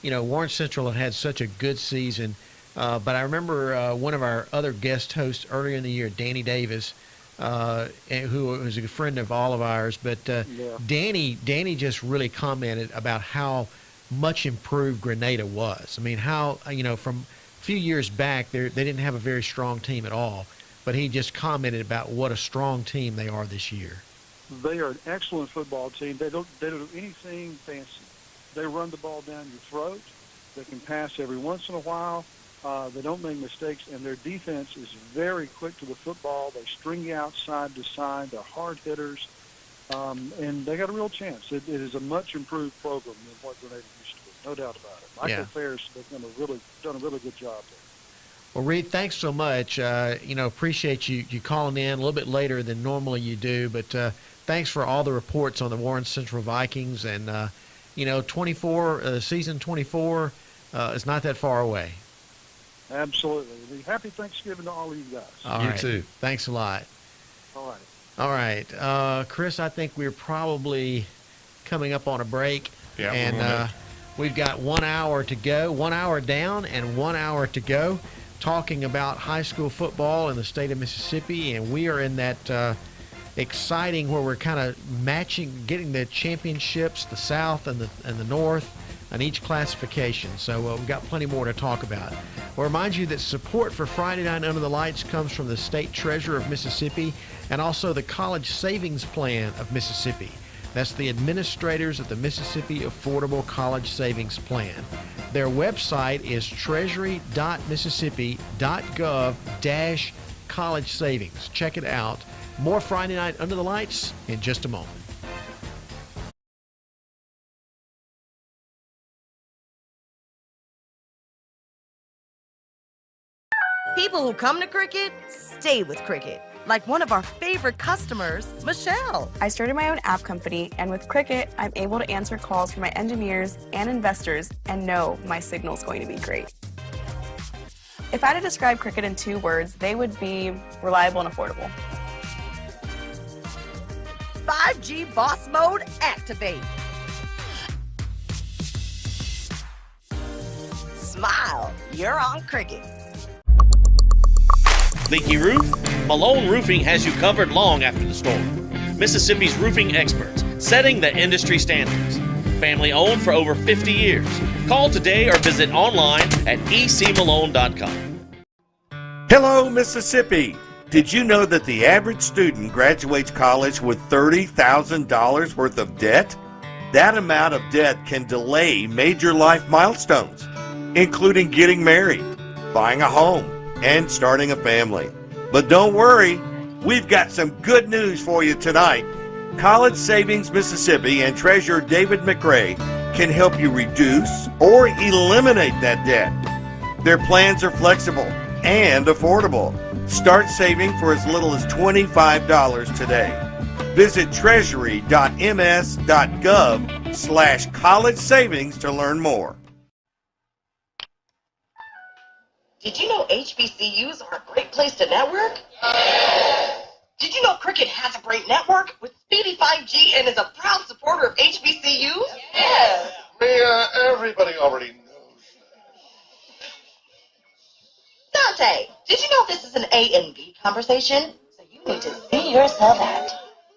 Warren Central had such a good season. But I remember one of our other guest hosts earlier in the year, Danny Davis, who was a friend of all of ours. But Danny just really commented about how much improved Grenada was. I mean, how, from a few years back, they didn't have a very strong team at all. But he just commented about what a strong team they are this year. They are an excellent football team. They don't do anything fancy. They run the ball down your throat. They can pass every once in a while. They don't make mistakes, and their defense is very quick to the football. They string you out side to side. They're hard hitters, and they got a real chance. It is a much improved program than what Grenada used to be, no doubt about it. Michael Ferris has done a really good job there. Well, Reed, thanks so much. Appreciate you calling in a little bit later than normally you do, but thanks for all the reports on the Warren Central Vikings. And, season 24 is not that far away. Absolutely. Happy Thanksgiving to all of you guys. All right. Too. Thanks a lot. All right. All right. Chris, I think we're probably coming up on a break. Yeah, and We've got 1 hour to go, 1 hour down and 1 hour to go, talking about high school football in the state of Mississippi, and we are in that exciting where we're kind of matching, getting the championships, the South and the North, on each classification. So we've got plenty more to talk about. We'll remind you that support for Friday Night Under the Lights comes from the State Treasurer of Mississippi and also the College Savings Plan of Mississippi. That's the administrators of the Mississippi Affordable College Savings Plan. Their website is treasury.mississippi.gov/college savings. Check it out. More Friday Night Under the Lights in just a moment. People who come to Cricket stay with Cricket. Like one of our favorite customers, Michelle. I started my own app company, and with Cricket, I'm able to answer calls from my engineers and investors and know my signal's going to be great. If I had to describe Cricket in 2 words, they would be reliable and affordable. 5G Boss Mode activate. Smile, you're on Cricket. Leaky roof? Malone Roofing has you covered long after the storm. Mississippi's roofing experts, setting the industry standards. Family owned for over 50 years. Call today or visit online at ecmalone.com. Hello, Mississippi. Did you know that the average student graduates college with $30,000 worth of debt? That amount of debt can delay major life milestones, including getting married, buying a home, and starting a family. But don't worry, we've got some good news for you tonight. College Savings Mississippi and Treasurer David McRae can help you reduce or eliminate that debt. Their plans are flexible and affordable. Start saving for as little as $25 today. Visit treasury.ms.gov/college savings to learn more. Did you know HBCUs are a great place to network? Did you know Cricket has a great network with speedy 5G and is a proud supporter of HBCUs? Yes. Everybody already knows. Dante, did you know this is an A and B conversation? So you need to see yourself out.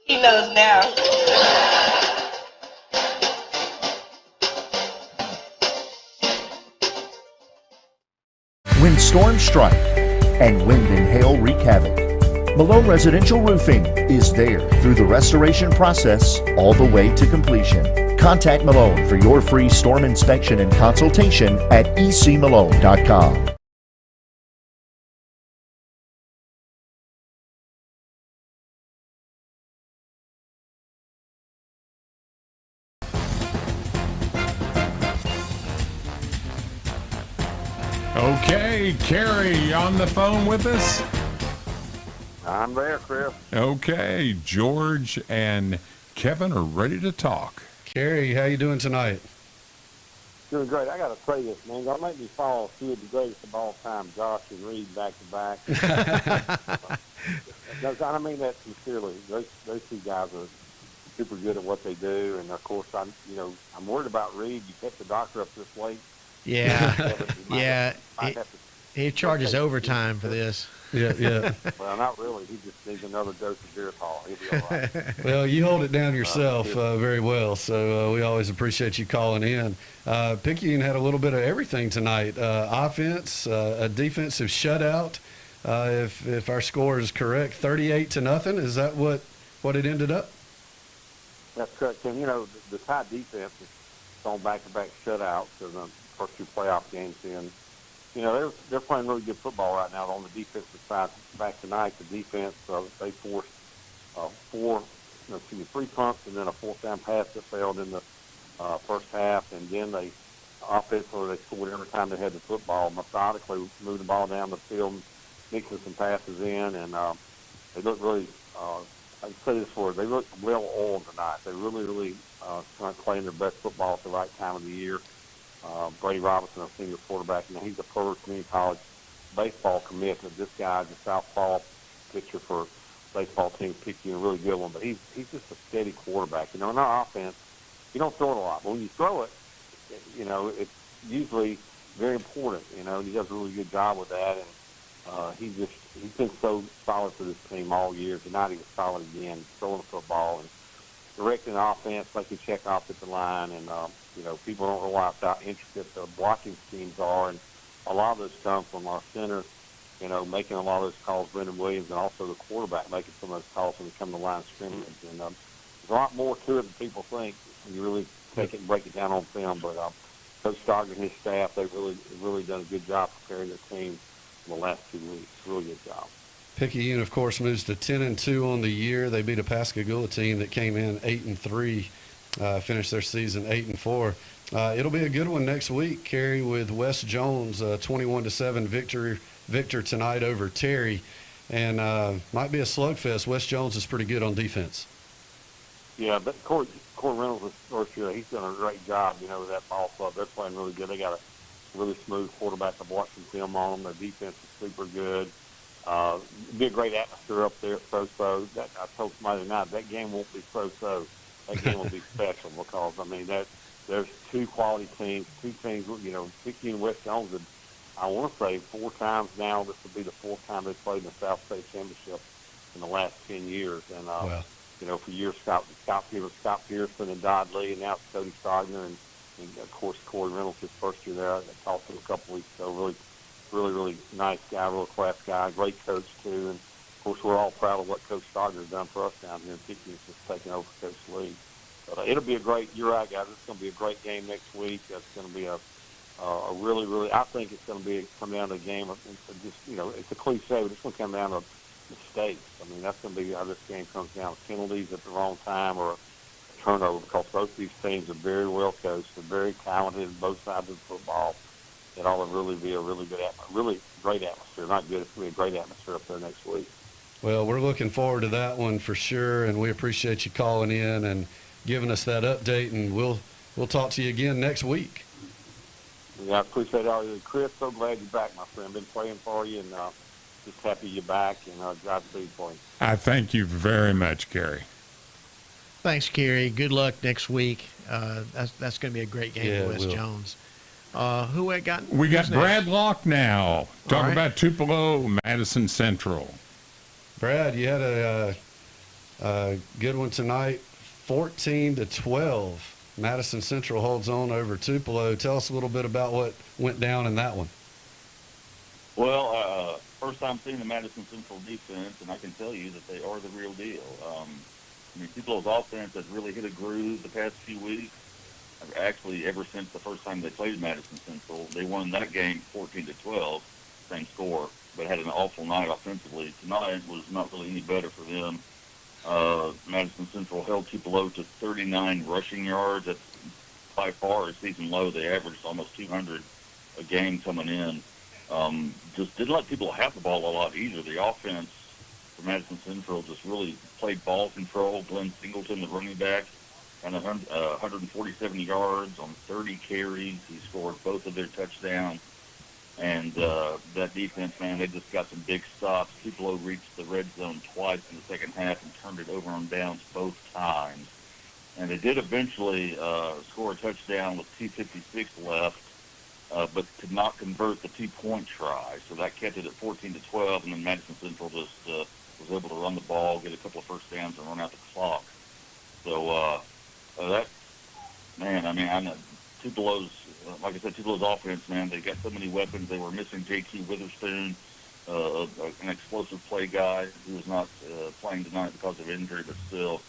He knows now. When storms strike and wind and hail wreak havoc, Malone Residential Roofing is there through the restoration process all the way to completion. Contact Malone for your free storm inspection and consultation at ecmalone.com. Okay, Carrie, on the phone with us? I'm there, Chris. Okay, George and Kevin are ready to talk. Carrie, how you doing tonight? Doing great. I got to say this, man. Don't make me fall two of the greatest of all time, Josh and Reed, back to back. I mean that sincerely. Those two guys are super good at what they do, and of course, I'm worried about Reed. You kept the doctor up this late. Yeah, yeah. He charges overtime for this. Yeah. Well, not really. He just needs another dose of Geritol. He'll be all right. Well, you hold it down yourself very well, so we always appreciate you calling in. Picayune had a little bit of everything tonight. Offense, a defensive shutout. If our score is correct, 38-0. Is that what it ended up? That's correct. And, the Tide defense is on back-to-back shutouts in the first 2 playoff games in. They're playing really good football right now on the defensive side. Back tonight, the defense, they forced 3 punts and then a 4th down pass that failed in the first half. And then offensively, they scored every time they had the football, methodically moved the ball down the field, mixing some passes in. And they looked really, I'd say this word, they looked well-oiled tonight. They really playing their best football at the right time of the year. Brady Robinson, a senior quarterback, he's a Florida Community College baseball commitment. This guy's a southpaw pitcher for baseball team, Picayune, a really good one. But he's just a steady quarterback. In our offense, you don't throw it a lot. But when you throw it, it's usually very important, and he does a really good job with that. And he's been so solid for this team all year. Tonight he was solid again, throwing the football and directing the offense, making check off at the line. And, people don't realize how intricate the blocking schemes are. And a lot of those come from our center, making a lot of those calls, Brendan Williams, and also the quarterback making some of those calls when they come to the line of scrimmage. And there's a lot more to it than people think when you really take it and break it down on film. But Coach Stockton and his staff, they've really done a good job preparing their team in the last 2 weeks. Really good job. Picayune, of course, moves to 10-2 on the year. They beat a Pascagoula team that came in 8-3, finished their season 8-4. It'll be a good one next week, Kerry, with West Jones, 21-7 victor tonight over Terry, and might be a slugfest. West Jones is pretty good on defense. Yeah, but Corey Reynolds this first year, he's done a great job. With that ball club, they're playing really good. They got a really smooth quarterback. I've watched some film on them. Their defense is super good. Be a great atmosphere up there at Pro-So. I told somebody tonight, that game won't be Pro-So. That game will be special because, there's two quality teams, Picayune and West Jones. I want to say 4 times now. This will be the 4th time they've played in the South State Championship in the last 10 years. And, for years, Scott Pearson and Dodd Lee, and now it's Cody Stogner, and of course, Corey Reynolds, his first year there. I talked to him a couple weeks ago. Really nice guy, real class guy, great coach too. And of course, we're all proud of what Coach Stogner has done for us down here in Picayune since taking over Coach Lee. But it'll be a great. You're right, guys. It's going to be a great game next week. It's going to be a really. I think it's going to come down to a game. It's a cliche, but it's going to come down to mistakes. That's going to be how this game comes down. Penalties at the wrong time or a turnover, because both these teams are very well coached. They're very talented on both sides of the football. It ought to really be a really great atmosphere. Not good, it's going to be a great atmosphere up there next week. Well, we're looking forward to that one for sure, and we appreciate you calling in and giving us that update, and we'll talk to you again next week. Yeah, I appreciate all you. Chris, so glad you're back, my friend. Been praying for you, and just happy you're back, and Godspeed for you. I thank you very much, Kerry. Thanks, Kerry. Good luck next week. That's going to be a great game for West Jones. Who we got? We got Brad Locke now. Talk right. about Tupelo, Madison Central. Brad, you had a good one tonight. 14-12. Madison Central holds on over Tupelo. Tell us a little bit about what went down in that one. Well, first time seeing the Madison Central defense, and I can tell you that they are the real deal. Tupelo's offense has really hit a groove the past few weeks. Actually, ever since the first time they played Madison Central, they won that game 14-12, same score, but had an awful night offensively. Tonight was not really any better for them. Madison Central held Tupelo to 39 rushing yards. That's by far a season low. They averaged almost 200 a game coming in. Just didn't let people have the ball a lot either. The offense for Madison Central just really played ball control. Glenn Singleton, the running back, and 147 yards on 30 carries. He scored both of their touchdowns. And that defense, man, they just got some big stops. Tupelo reached the red zone twice in the second half and turned it over on downs both times. And they did eventually score a touchdown with 2:56 left, but could not convert the 2-point try. So that kept it at 14-12, and then Madison Central just was able to run the ball, get a couple of first downs, and run out the clock. So that, man, I know Tupelo's, like I said, Tupelo's offense, man, they got so many weapons. They were missing J.T. Witherspoon, an explosive play guy who was not playing tonight because of injury, but still,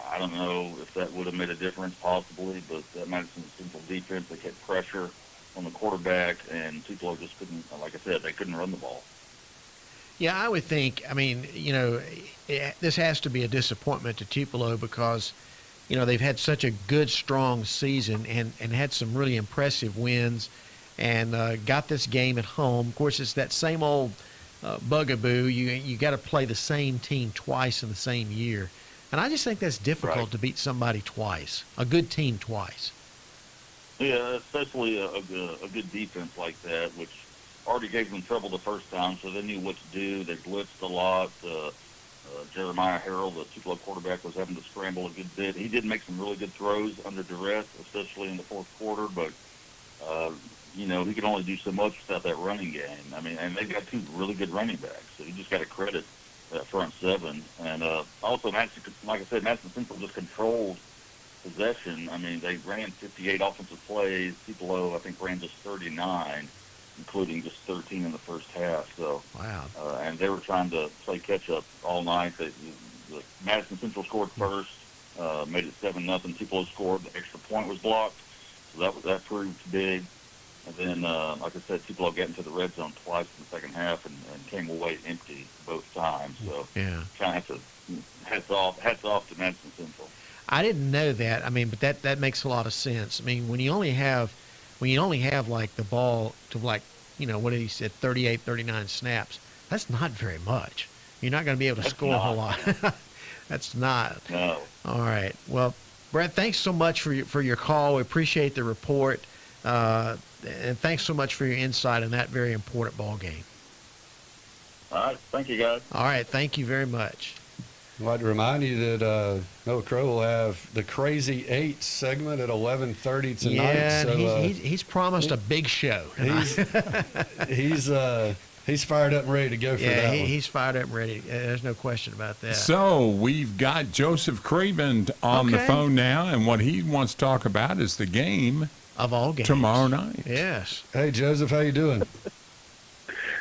I don't know if that would have made a difference possibly, but that Madison Central defense, they kept pressure on the quarterback, and Tupelo just couldn't, like I said, they couldn't run the ball. Yeah, I would think, this has to be a disappointment to Tupelo because, they've had such a good, strong season and had some really impressive wins and got this game at home. Of course, it's that same old bugaboo. You got to play the same team twice in the same year. And I just think that's difficult to beat somebody twice, a good team twice. Yeah, especially a good defense like that, which already gave them trouble the first time, so they knew what to do. They blitzed a lot. Jeremiah Harrell, the Tupelo quarterback, was having to scramble a good bit. He did make some really good throws under duress, especially in the fourth quarter, but, he could only do so much without that running game. I mean, and they've got two really good running backs, so you just got to credit that front seven. And also, Madison, like I said, Madison Central just controlled possession. I mean, they ran 58 offensive plays. Tupelo, I think, ran just 39, including just 13 in the first half. So, wow. And they were trying to play catch-up all night. The Madison Central scored first, made it 7-0. Tupelo scored. The extra point was blocked, so that proved big. And then, like I said, Tupelo got into the red zone twice in the second half and came away empty both times. So, yeah, kind of have to hats off to Madison Central. I didn't know that. I mean, but that makes a lot of sense. I mean, when you only have like the ball to like, what did he said, 38, 39 snaps, that's not very much. You're not going to be able to score a whole lot. That's not. No. All right. Well, Brett, thanks so much for your call. We appreciate the report. And thanks so much for your insight on that very important ball game. All right. Thank you, guys. All right. Thank you very much. I'd like to remind you that Noah Crow will have the Crazy 8 segment at 11:30 tonight. Yeah, so, he's promised a big show. He's fired up and ready to go for that one. He's fired up and ready. There's no question about that. So we've got Joseph Craven on the phone now, and what he wants to talk about is the game of all games tomorrow night. Yes. Hey, Joseph, how you doing?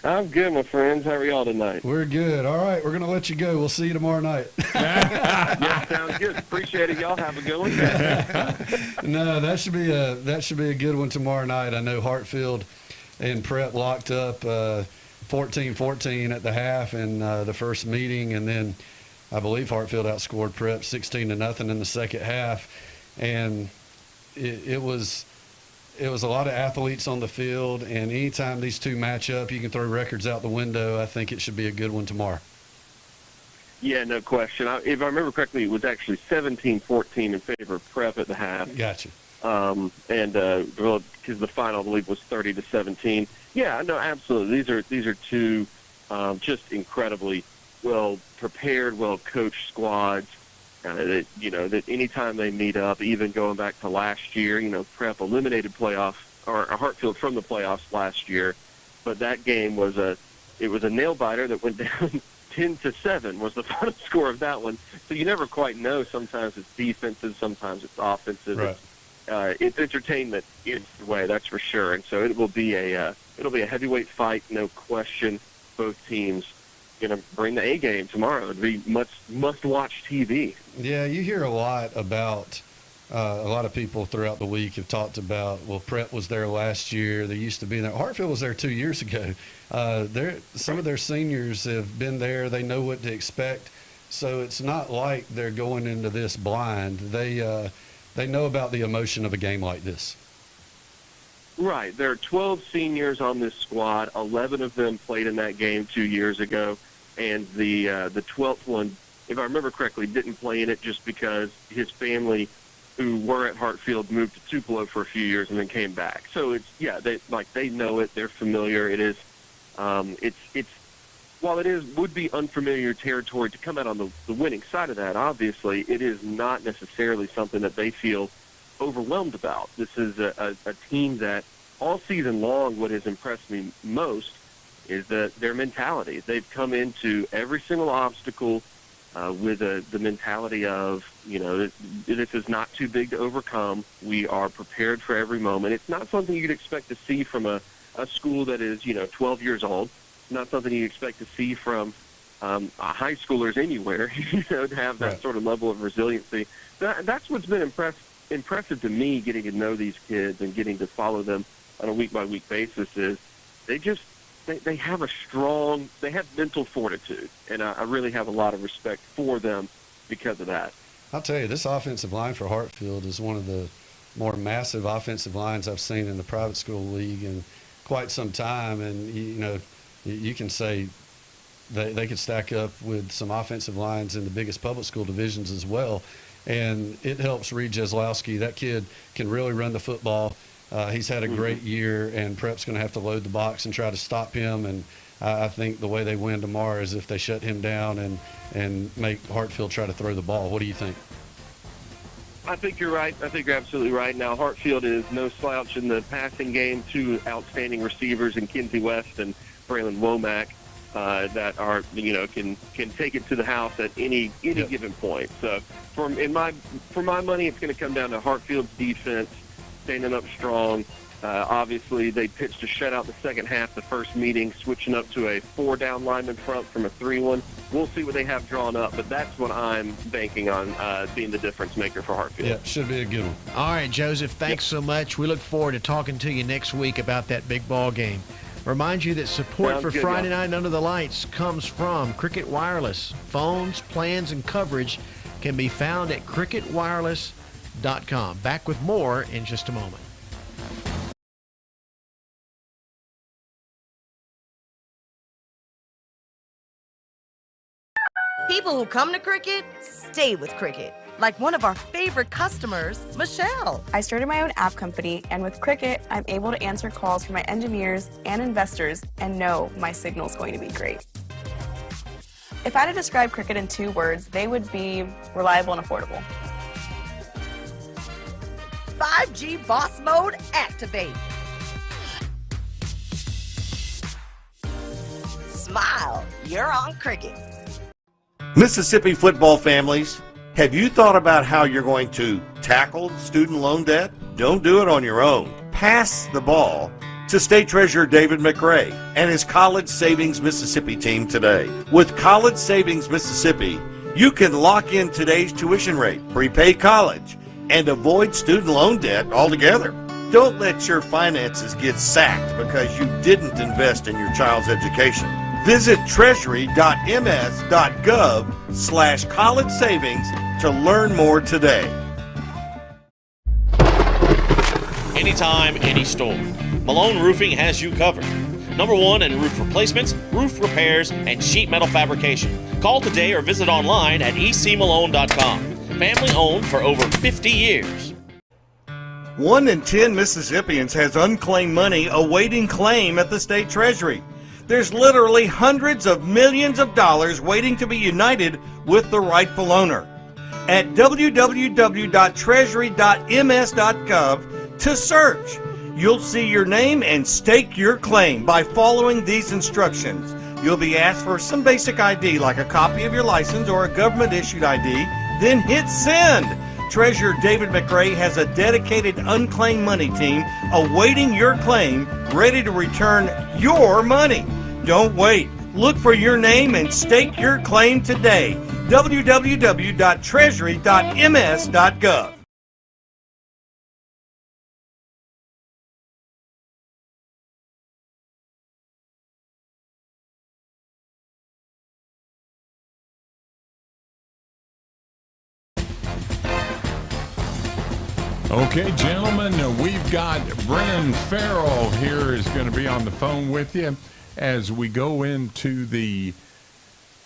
I'm good, my friends. How are y'all tonight? We're good. All right, we're going to let you go. We'll see you tomorrow night. Yeah, sounds good. Appreciate it. Y'all have a good one. No, that should be a good one tomorrow night. I know Hartfield and Prep locked up 14-14 at the half in the first meeting, and then I believe Hartfield outscored Prep 16-0 in the second half, and it was a lot of athletes on the field, and anytime these two match up, you can throw records out the window. I think it should be a good one tomorrow. Yeah, no question. If I remember correctly, it was actually 17-14 in favor of Prep at the half. Gotcha. Because the final, I believe, was 30-17. Yeah, no, absolutely. These are two just incredibly well prepared, well coached squads. That anytime they meet up, even going back to last year, Prep eliminated Hartfield from the playoffs last year, but that game was a nail biter that went down 10-7 was the final score of that one. So you never quite know. Sometimes it's defensive, sometimes it's offensive. Right. It's entertainment either way, that's for sure. And so it'll be a heavyweight fight, no question. Both teams going to bring the A game tomorrow. It'll be must-watch TV. Yeah, you hear a lot about a lot of people throughout the week have talked about, well, Prep was there last year. They used to be there. Hartfield was there 2 years ago. Some of their seniors have been there. They know what to expect. So it's not like they're going into this blind. They know about the emotion of a game like this. Right. There are 12 seniors on this squad. 11 of them played in that game 2 years ago. And the 12th one, if I remember correctly, didn't play in it just because his family, who were at Hartfield, moved to Tupelo for a few years and then came back. So they know it. They're familiar. It is, while it would be unfamiliar territory to come out on the winning side of that. Obviously, it is not necessarily something that they feel overwhelmed about. This is a team that all season long, what has impressed me most is their mentality. They've come into every single obstacle with the mentality of, this is not too big to overcome. We are prepared for every moment. It's not something you'd expect to see from a school that is, 12 years old. Not something you expect to see from high schoolers anywhere, to have that sort of level of resiliency. That's what's been impressive to me, getting to know these kids and getting to follow them on a week-by-week basis, is they have mental fortitude, and I really have a lot of respect for them because of that. I'll tell you, this offensive line for Hartfield is one of the more massive offensive lines I've seen in the private school league in quite some time, and you can say they could stack up with some offensive lines in the biggest public school divisions as well, and it helps Reed Jeslowski. That kid can really run the football. He's had a great year, and Prep's going to have to load the box and try to stop him. And I think the way they win tomorrow is if they shut him down and make Hartfield try to throw the ball. What do you think? I think you're right. I think you're absolutely right. Now, Hartfield is no slouch in the passing game. Two outstanding receivers in Kinsey West and Braylon Womack that are, can take it to the house at any given point. So, for my money, it's going to come down to Hartfield's defense standing up strong. Obviously, they pitched a shutout the second half, the first meeting, switching up to a 4-down lineman front from a 3-1. We'll see what they have drawn up, but that's what I'm banking on being the difference maker for Hartfield. Yeah, should be a good one. All right, Joseph, thanks so much. We look forward to talking to you next week about that big ball game. Remind you that support Sounds for good, Friday y'all. Night Under the Lights comes from Cricket Wireless. Phones, plans, and coverage can be found at cricketwireless.com. Back with more in just a moment. People who come to Cricket stay with Cricket. Like one of our favorite customers, Michelle. I started my own app company, and with Cricket, I'm able to answer calls from my engineers and investors and know my signal's going to be great. If I had to describe Cricket in 2 words, they would be reliable and affordable. 5G Boss Mode activate. Smile, you're on Cricket. Mississippi football families, have you thought about how you're going to tackle student loan debt? Don't do it on your own. Pass the ball to State Treasurer David McRae and his College Savings Mississippi team today. With College Savings Mississippi, you can lock in today's tuition rate, prepay college, and avoid student loan debt altogether. Don't let your finances get sacked because you didn't invest in your child's education. Visit treasury.ms.gov/college savings to learn more today. Anytime, any store. Malone Roofing has you covered. Number 1 in roof replacements, roof repairs, and sheet metal fabrication. Call today or visit online at ecmalone.com. Family owned for over 50 years. 1 in 10 Mississippians has unclaimed money awaiting claim at the state treasury. There's literally hundreds of millions of dollars waiting to be united with the rightful owner. At www.treasury.ms.gov to search. You'll see your name and stake your claim by following these instructions. You'll be asked for some basic ID like a copy of your license or a government-issued ID, then hit send. Treasurer David McRae has a dedicated unclaimed money team awaiting your claim, ready to return your money. Don't wait. Look for your name and stake your claim today. www.treasury.ms.gov. Okay, gentlemen, we've got Brennan Farrell here is going to be on the phone with you as we go into the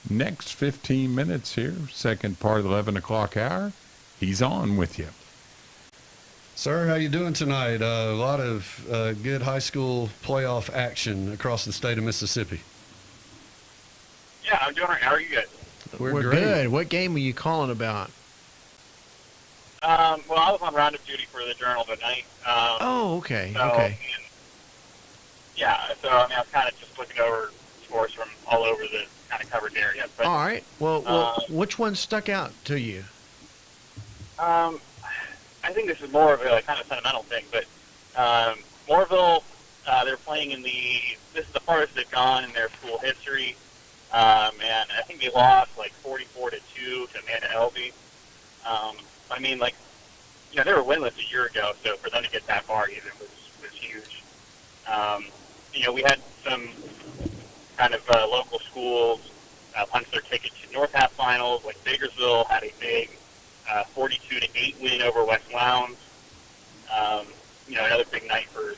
next 15 minutes here, second part of the 11 o'clock hour. He's on with you. Sir, how you doing tonight? A lot of good high school playoff action across the state of Mississippi. Yeah, I'm doing all right. How are you guys? We're good. What game are you calling about? Well, I was on round of duty for the Journal tonight. Okay. So, Okay. Yeah, so I mean, I was kind of just looking over scores from all over the kind of covered area. But, All right. Well, which one stuck out to you? I think this is more of a kind of sentimental thing, but Mooreville, they're playing in this is the farthest they've gone in their school history, and I think they lost like 44-2 to Amanda Elby. I mean, like, they were winless a year ago, so for them to get that far even was huge. We had some kind of local schools punch their ticket to North Half Finals, like Bakersville had a big 42-8 win over West Lowndes. Another big night for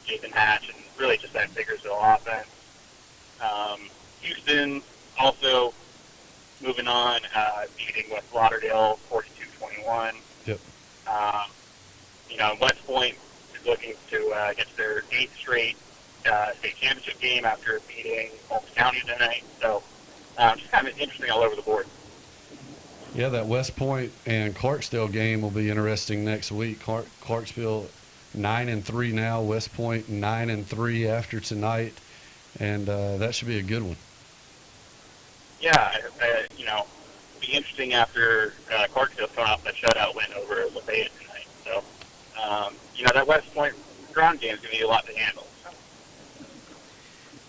Jason Hatch and really just that Bakersville offense. Houston also moving on, beating West Lauderdale 42-21. Yep. West Point is looking to get their 8th straight state championship game after beating Holmes County tonight. So just kind of interesting all over the board. Yeah, that West Point and Clarksdale game will be interesting next week. Clarksville 9-3 now, West Point 9-3 after tonight, and that should be a good one. Yeah, you know, it'll be interesting after Clarksville coming off that shutout win over Lafayette tonight. So, you know, that West Point ground game is going to be a lot to handle. So.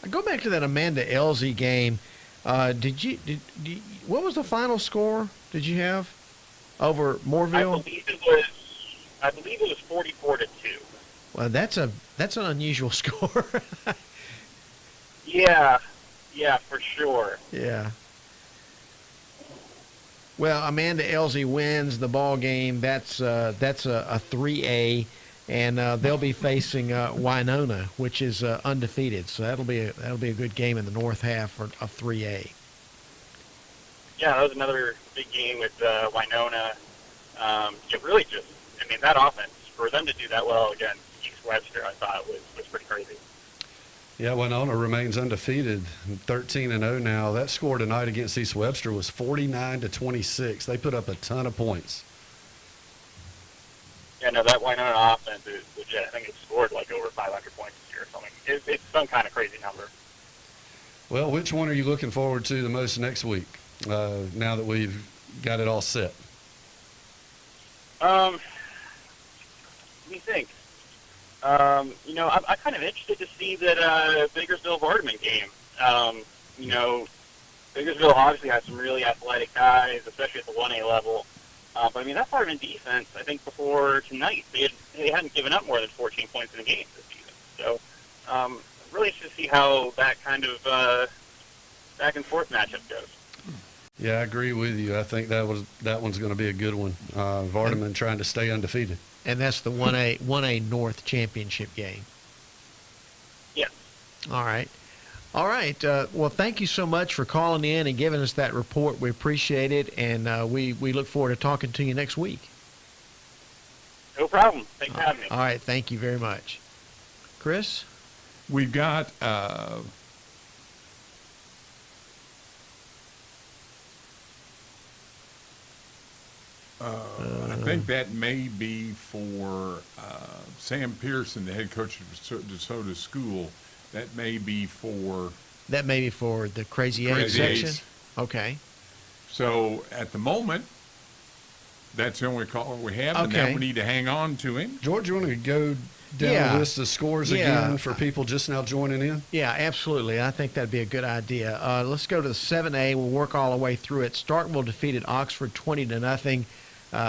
I go back to that Amanda Elsie game. What was the final score? Did you have over Moorville? I believe it was 44-2. Well, that's an unusual score. Yeah, for sure. Yeah. Well, Amanda Elsie wins the ball game. That's a 3A, and they'll be facing Winona, which is undefeated. So that'll be a good game in the north half of 3A. Yeah, that was another big game with Winona. It really just, I mean, that offense, for them to do that well against East Webster, I thought was pretty crazy. Yeah, Winona remains undefeated, 13-0 now. That score tonight against East Webster was 49-26. They put up a ton of points. Yeah, no, that Winona offense is legit. I think it scored like over 500 points this year or something. It's some kind of crazy number. Well, which one are you looking forward to the most next week, now that we've got it all set? Let me think. You know, I'm kind of interested to see that Bakersville-Vardaman game. You know, Bakersville obviously has some really athletic guys, especially at the 1A level. But, I mean, that Vardaman defense, I think before tonight, they hadn't given up more than 14 points in a game this season. So, really interested to see how that kind of back-and-forth matchup goes. Yeah, I agree with you. I think that one's going to be a good one. Vardaman trying to stay undefeated. And that's the 1A North championship game. Yes. All right. Well, thank you so much for calling in and giving us that report. We appreciate it, and we look forward to talking to you next week. No problem. Thanks for having me. All right. Thank you very much. Chris? We've got I think that may be for Sam Pearson, the head coach of DeSoto School. That may be for the Crazy Eight section? Okay. So at the moment, that's the only caller we have, and Okay. now we need to hang on to him. George, you want to go down the list of scores again for people just now joining in? Yeah, absolutely. I think that'd be a good idea. Let's go to the 7A. We'll work all the way through it. Starkville defeated Oxford 20-0.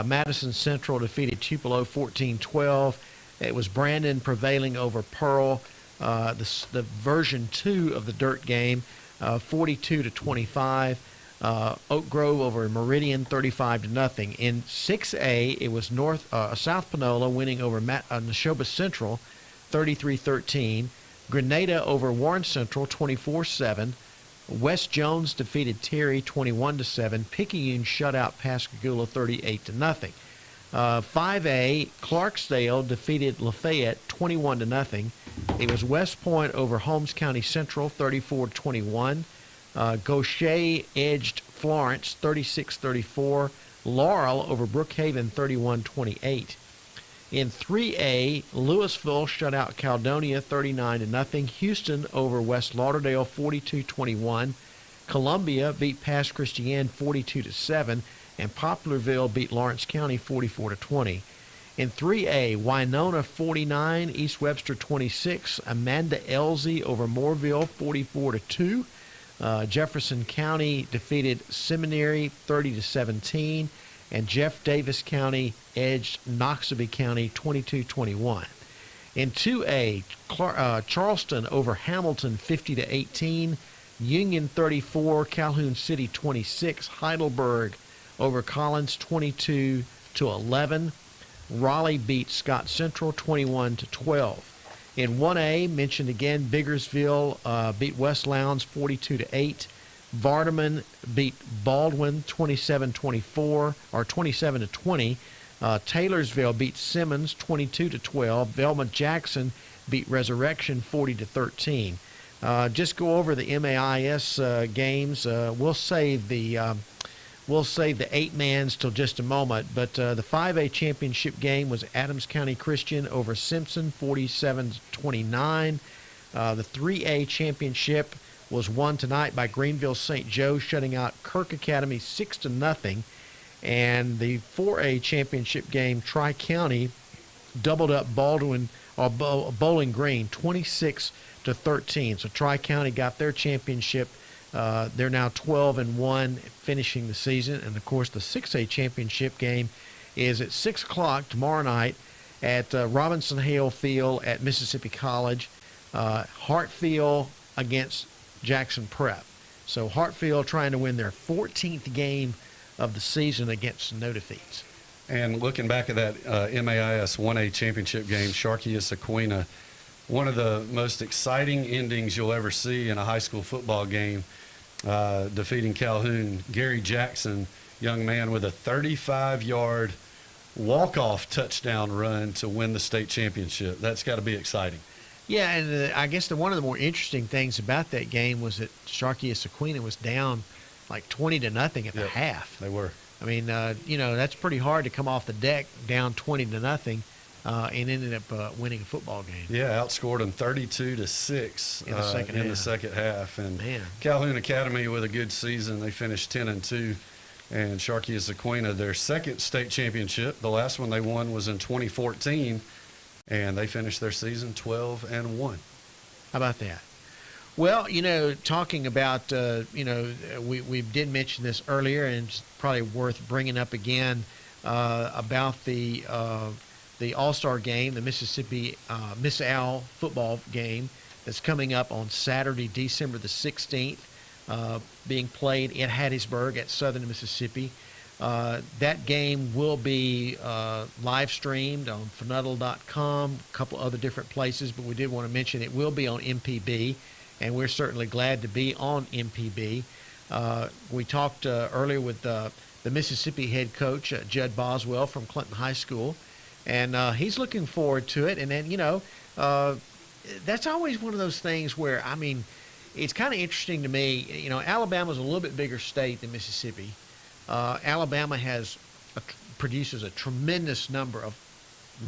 Madison Central defeated Tupelo 14-12. It was Brandon prevailing over Pearl. The version 2 of the dirt game, 42-25. Oak Grove over Meridian 35-0. In 6A, it was South Panola winning over Neshoba Central 33-13. Grenada over Warren Central 24-7. West Jones defeated Terry 21-7. Picayune shut out Pascagoula 38-0. 5A, Clarksdale defeated Lafayette 21-0. It was West Point over Holmes County Central 34-21. Gaucher edged Florence 36-34. Laurel over Brookhaven 31-28. In 3A, Louisville shut out Caledonia 39-0. Houston over West Lauderdale 42-21. Columbia beat Pass Christian 42-7. And Poplarville beat Lawrence County 44-20. In 3A, Winona 49, East Webster 26. Amanda Elsie over Moorville 44-2. Jefferson County defeated Seminary 30-17. And Jeff Davis County edged Noxubee County 22-21. In 2A, Charleston over Hamilton 50-18. Union 34, Calhoun City 26. Heidelberg over Collins 22-11. Raleigh beat Scott Central 21-12. In 1A, mentioned again, Biggersville beat West Lowndes 42-8. Vardaman beat Baldwin 27-24 or 27-20. Taylorsville beat Simmons 22-12. Velma Jackson beat Resurrection 40-13. Just go over the MAIS games. We'll save the 8-mans till just a moment, but the 5A championship game was Adams County Christian over Simpson 47-29. The 3A championship was won tonight by Greenville St. Joe, shutting out Kirk Academy 6-0. And the 4A championship game, Tri-County doubled up Bowling Green 26-13. So Tri-County got their championship. They're now 12-1, finishing the season. And of course, the 6A championship game is at 6 o'clock tomorrow night at Robinson Hale Field at Mississippi College. Hartfield against Jackson Prep. So Hartfield trying to win their 14th game of the season against no defeats. And looking back at that MAIS 1A championship game, Sharkey-Sequina, one of the most exciting endings you'll ever see in a high school football game, defeating Calhoun. Gary Jackson, young man with a 35-yard walk-off touchdown run to win the state championship. That's got to be exciting. Yeah, and I guess one of the more interesting things about that game was that Sharkey-Sequina was down like 20-0 at the half. They were. I mean, that's pretty hard to come off the deck down 20-0 and ended up winning a football game. Yeah, outscored them 32-6 in the second half. And man, Calhoun Academy with a good season. They finished 10-2. And Sharkey-Sequina, their second state championship. The last one they won was in 2014, and they finished their season 12-1. How about that? Well, talking about, we did mention this earlier, and it's probably worth bringing up again about the All-Star game, the Mississippi Miss Al football game that's coming up on Saturday, December the 16th, being played in Hattiesburg at Southern Mississippi. That game will be live streamed on FNUTL.com, a couple other different places, but we did want to mention it will be on MPB. And we're certainly glad to be on MPB. We talked earlier with the Mississippi head coach, Judd Boswell from Clinton High School, and he's looking forward to it. And then, that's always one of those things where, I mean, it's kind of interesting to me. Alabama's a little bit bigger state than Mississippi. Alabama produces a tremendous number of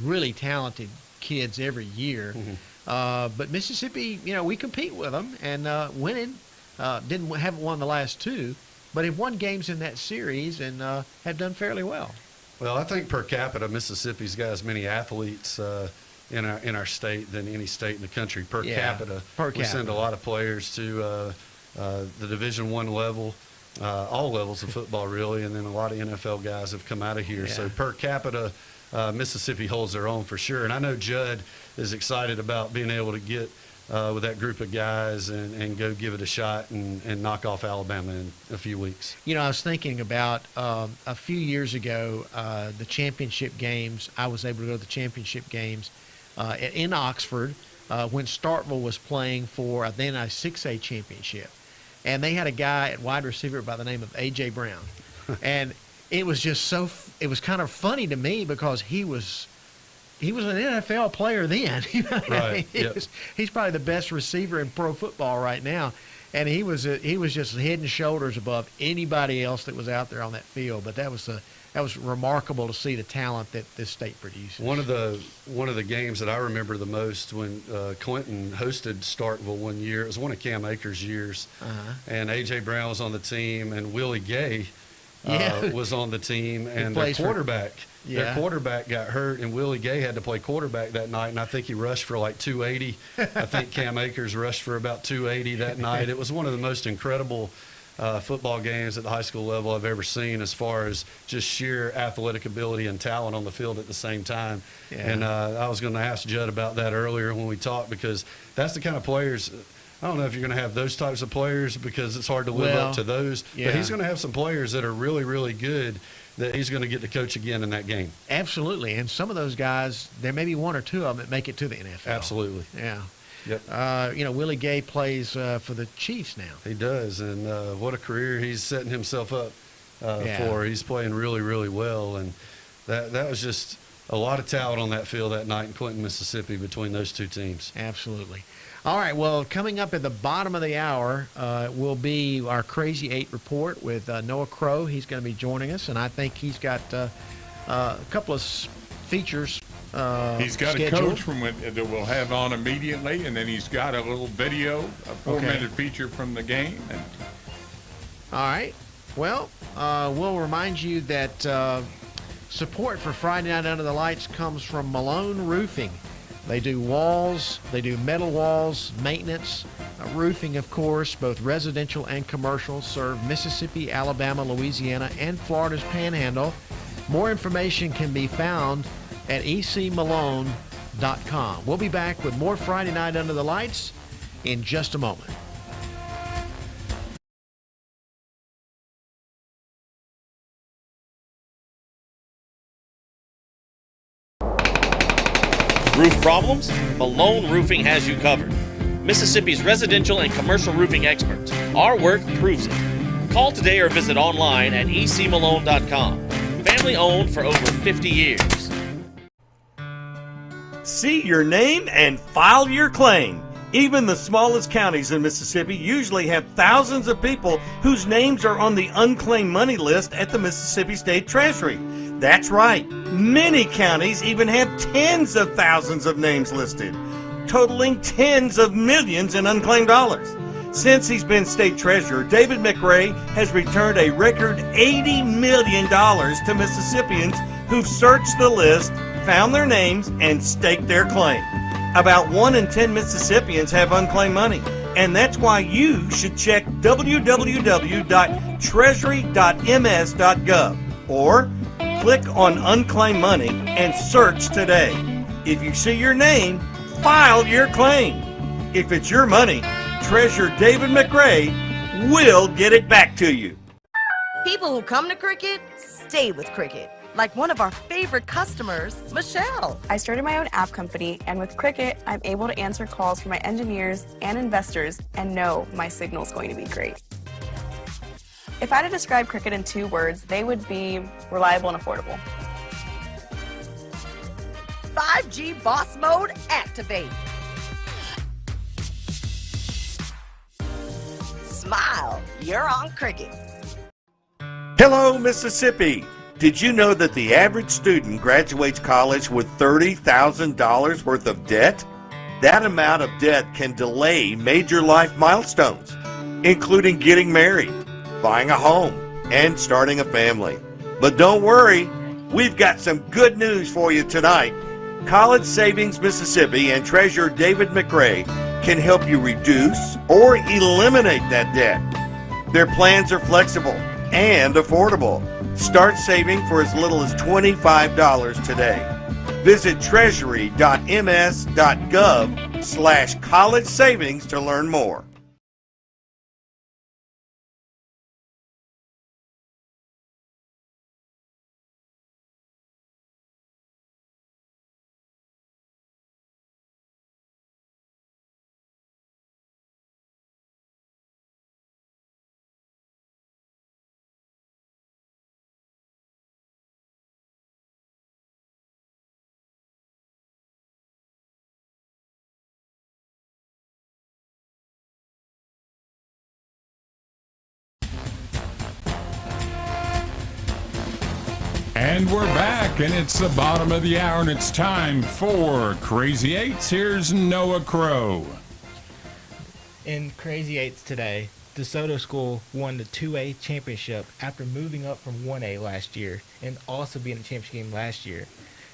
really talented kids every year. Mm-hmm. But Mississippi, we compete with them and winning. Haven't won the last two, but have won games in that series and have done fairly well. Well, I think per capita, Mississippi's got as many athletes in our state than any state in the country. Per capita, we send a lot of players to the Division I level, all levels of football really, and then a lot of NFL guys have come out of here. Yeah. So per capita, Mississippi holds their own for sure. And I know Judd is excited about being able to get with that group of guys and go give it a shot and knock off Alabama in a few weeks. I was thinking about a few years ago, the championship games. I was able to go to the championship games in Oxford when Starkville was playing for then a 6A championship. And they had a guy at wide receiver by the name of A.J. Brown. And it was just it was kind of funny to me because he was an NFL player then. Right. He's probably the best receiver in pro football right now, and he was just head and shoulders above anybody else that was out there on that field. But that was remarkable to see the talent that this state produces. One of the games that I remember the most when Clinton hosted Starkville one year, it was one of Cam Akers' years, and A.J. Brown was on the team, and Willie Gay was on the team, and their quarterback got hurt, and Willie Gay had to play quarterback that night, and I think he rushed for like 280. I think Cam Akers rushed for about 280 that night. It was one of the most incredible football games at the high school level I've ever seen, as far as just sheer athletic ability and talent on the field at the same time. Yeah. And I was going to ask Judd about that earlier when we talked, because that's the kind of players. I don't know if you're going to have those types of players because it's hard to live up to those. Yeah. But he's going to have some players that are really, really good that he's going to get to coach again in that game. Absolutely. And some of those guys, there may be one or two of them that make it to the NFL. Absolutely. Yeah. Yep. Willie Gay plays for the Chiefs now. He does. And what a career he's setting himself up for. He's playing really, really well. And that was just a lot of talent on that field that night in Clinton, Mississippi, between those two teams. Absolutely. All right, well, coming up at the bottom of the hour will be our Crazy 8 report with Noah Crow. He's going to be joining us, and I think he's got a couple of features he's got scheduled. a coach that we'll have on immediately, and then he's got a little video, a 4-minute feature from the game. All right. Well, we'll remind you that support for Friday Night Under the Lights comes from Malone Roofing. They do walls, they do metal walls, maintenance, roofing, of course, both residential and commercial, serve Mississippi, Alabama, Louisiana, and Florida's Panhandle. More information can be found at ecmalone.com. We'll be back with more Friday Night Under the Lights in just a moment. Roof problems? Malone Roofing has you covered. Mississippi's residential and commercial roofing experts. Our work proves it. Call today or visit online at ecmalone.com. Family owned for over 50 years. See your name and file your claim. Even the smallest counties in Mississippi usually have thousands of people whose names are on the unclaimed money list at the Mississippi State Treasury. That's right. Many counties even have tens of thousands of names listed, totaling tens of millions in unclaimed dollars. Since he's been state treasurer, David McRae has returned a record $80 million to Mississippians who've searched the list, found their names, and staked their claim. About 1 in 10 Mississippians have unclaimed money, and that's why you should check www.treasury.ms.gov or click on Unclaimed Money and search today. If you see your name, file your claim. If it's your money, Treasurer David McRae will get it back to you. People who come to Cricket stay with Cricket. Like one of our favorite customers, Michelle. I started my own app company, and with Cricket, I'm able to answer calls from my engineers and investors and know my signal's going to be great. If I had to describe Cricket in 2 words, they would be reliable and affordable. 5G Boss Mode activate. Smile, you're on Cricket. Hello, Mississippi. Did you know that the average student graduates college with $30,000 worth of debt? That amount of debt can delay major life milestones, including getting married, buying a home, and starting a family. But don't worry, we've got some good news for you tonight. College Savings Mississippi and Treasurer David McRae can help you reduce or eliminate that debt. Their plans are flexible and affordable. Start saving for as little as $25 today. Visit treasury.ms.gov/college savings to learn more. And we're back, and it's the bottom of the hour, and it's time for Crazy Eights. Here's Noah Crow. In Crazy Eights today, DeSoto School won the 2A championship after moving up from 1A last year and also being in the championship game last year.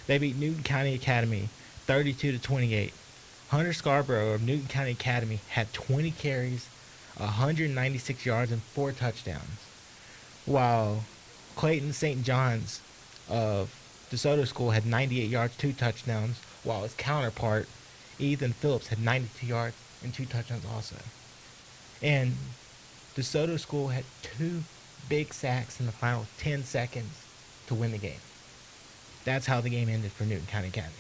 They beat Newton County Academy 32-28. Hunter Scarborough of Newton County Academy had 20 carries, 196 yards, and 4 touchdowns, while Clayton St. John's of DeSoto School had 98 yards, 2 touchdowns, while his counterpart, Ethan Phillips, had 92 yards and 2 touchdowns also. And DeSoto School had 2 big sacks in the final 10 seconds to win the game. That's how the game ended for Newton County Academy.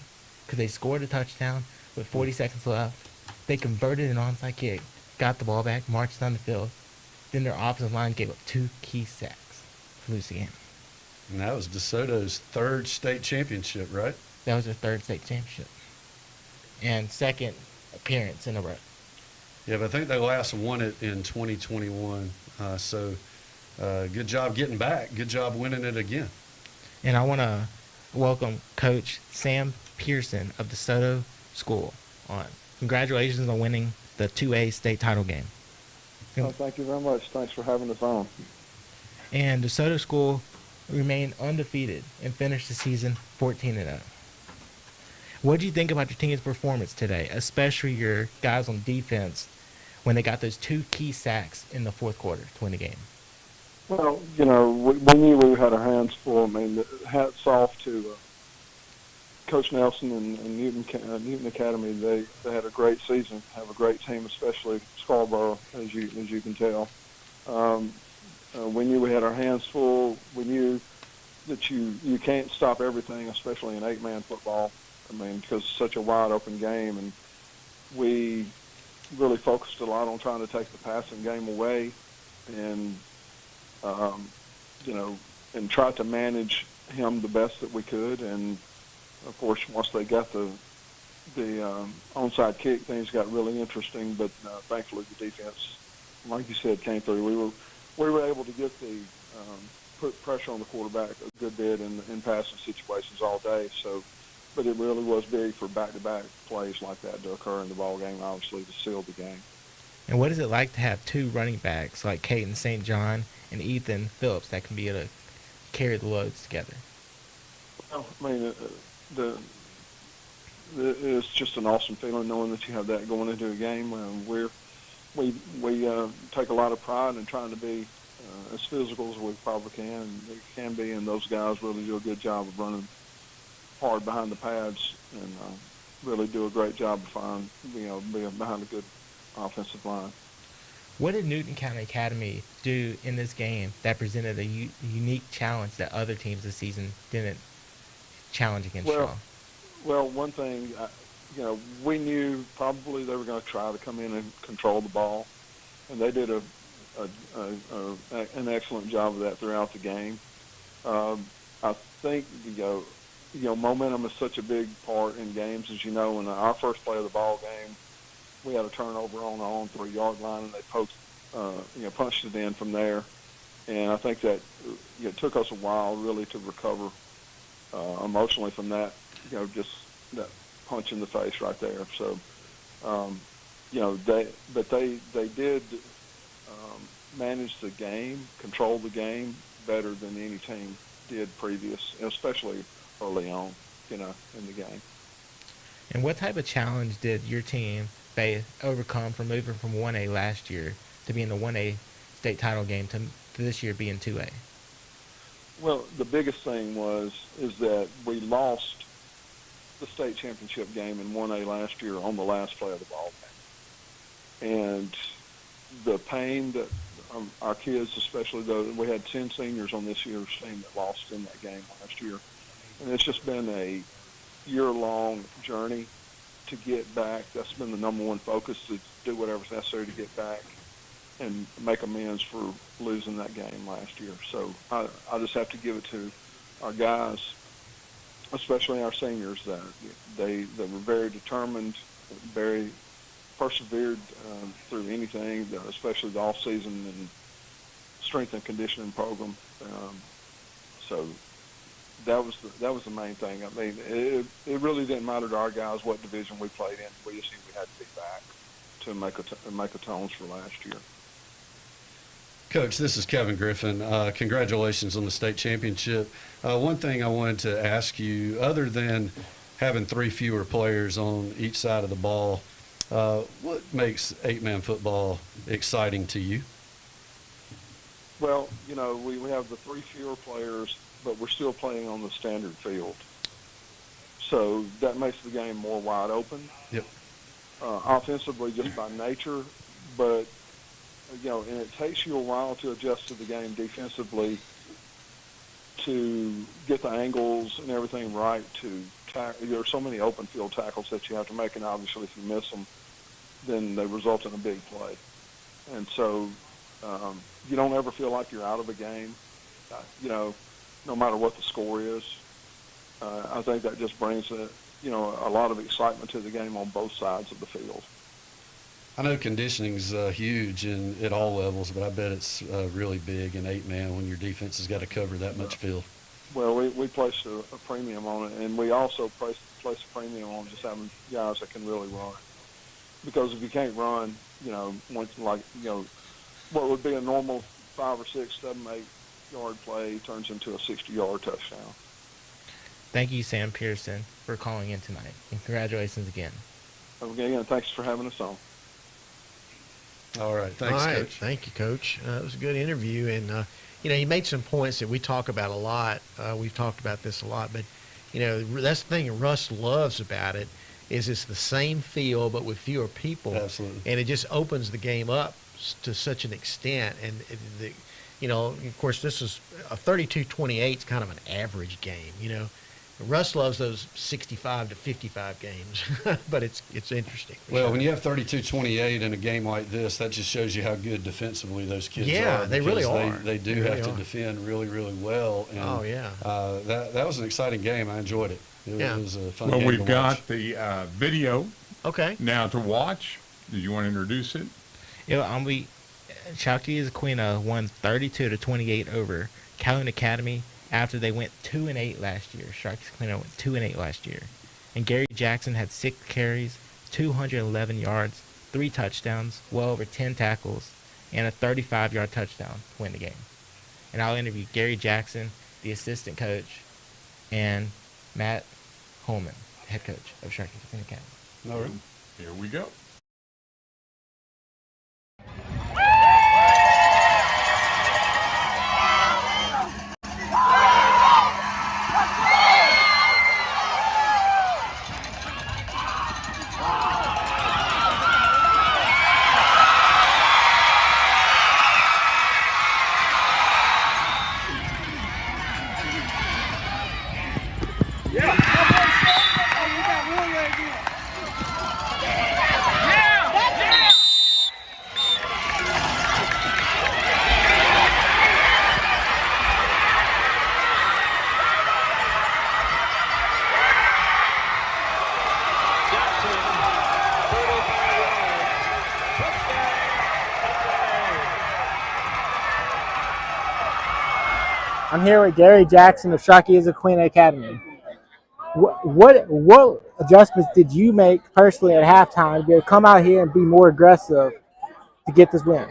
Because they scored a touchdown with 40 seconds left. They converted an onside kick, got the ball back, marched down the field. Then their offensive line gave up 2 key sacks to lose the game. And that was DeSoto's 3rd state championship, right? That was their third state championship and second appearance in a row. Yeah, but I think they last won it in 2021. Good job getting back. Good job winning it again. And I want to welcome Coach Sam Pearson of DeSoto School on. Congratulations on winning the 2A state title game. Oh, thank you very much. Thanks for having us on. And DeSoto School remained undefeated and finished the season 14-0. What do you think about your team's performance today, especially your guys on defense when they got those 2 key sacks in the fourth quarter to win the game? Well, you know, we knew we had our hands full. I mean, hats off to Coach Nelson and Newton Academy. They had a great season, have a great team, especially Scarborough, as you can tell. We knew we had our hands full. We knew that you can't stop everything, especially in 8-man football. I mean, because it's such a wide open game, and we really focused a lot on trying to take the passing game away, and and try to manage him the best that we could. And of course, once they got the onside kick, things got really interesting. But thankfully, the defense, like you said, came through. We were able to get put pressure on the quarterback a good bit in passing situations all day. So, but it really was big for back-to-back plays like that to occur in the ball game, obviously, to seal the game. And what is it like to have 2 running backs like Caden St. John and Ethan Phillips that can be able to carry the loads together? Well, I mean, it's just an awesome feeling knowing that you have that going into a game. We take a lot of pride in trying to be as physical as we probably can be, and those guys really do a good job of running hard behind the pads and really do a great job of being behind a good offensive line. What did Newton County Academy do in this game that presented a unique challenge that other teams this season didn't challenge against y'all? Well, one thing, we knew probably they were going to try to come in and control the ball, and they did an excellent job of that throughout the game. I think momentum is such a big part in games, as you know. In our first play of the ball game, we had a turnover on our own 3-yard line, and they punched it in from there. And I think that it took us a while really to recover emotionally from that, just that punch in the face right there. So, they did manage the game, control the game better than any team did previous, especially early on, in the game. And what type of challenge did your team overcome from moving from 1A last year to being the 1A state title game to this year being 2A? Well, the biggest thing is that we lost the state championship game in 1A last year on the last play of the ball game. And the pain that our kids, especially though, we had 10 seniors on this year's team that lost in that game last year. And it's just been a year-long journey to get back. That's been the number one focus, to do whatever's necessary to get back and make amends for losing that game last year. So I just have to give it to our guys, especially our seniors, that they were very determined, very persevered through anything, especially the off-season and strength and conditioning program. So that was the main thing. I mean, it really didn't matter to our guys what division we played in. We just knew we had to be back to make atones for last year. Coach, this is Kevin Griffin. Congratulations on the state championship. One thing I wanted to ask you, other than having 3 fewer players on each side of the ball, what makes 8-man football exciting to you? Well, we have the 3 fewer players, but we're still playing on the standard field. So that makes the game more wide open. Yep. Offensively, just by nature, but and it takes you a while to adjust to the game defensively, to get the angles and everything right. There are so many open field tackles that you have to make, and obviously if you miss them, then they result in a big play. And so you don't ever feel like you're out of a game, no matter what the score is. I think that just brings a lot of excitement to the game on both sides of the field. I know conditioning's huge at all levels, but I bet it's really big in 8-man when your defense has got to cover that much field. Well, we place a premium on it, and we also place a premium on just having guys that can really run. Because if you can't run, what would be a normal 5 or 6, 7, 8 yard play turns into a 60-yard touchdown. Thank you, Sam Pearson, for calling in tonight, and congratulations again. Again, thanks for having us on. All right, thanks, Coach. Thank you, Coach. It was a good interview, and he made some points that we talk about a lot. We've talked about this a lot, but that's the thing Russ loves about it is it's the same feel but with fewer people. Absolutely. And it just opens the game up to such an extent, and of course, this is a 32-28 is kind of an average game. Russ loves those 65 to 55 games, but it's interesting. Well, when you have 32-28 in a game like this, that just shows you how good defensively those kids are. Yeah, they really are. They do have to defend really, really well. And, oh, yeah. That was an exciting game. I enjoyed it. It was a fun game Well, we've to watch. got the video now to watch. Did you want to introduce it? Chalky Aquina won 32-28 over Calhoun Academy after they went 2-8 last year. Sharks Aquina went 2-8 last year. And Gary Jackson had 6 carries, 211 yards, 3 touchdowns, well over 10 tackles, and a 35-yard touchdown to win the game. And I'll interview Gary Jackson, the assistant coach, and Matt Holman, head coach of Sharks Aquina Academy. All right. Here we go. I'm here with Gary Jackson of Sharky Aquina Academy. What adjustments did you make personally at halftime to come out here and be more aggressive to get this win?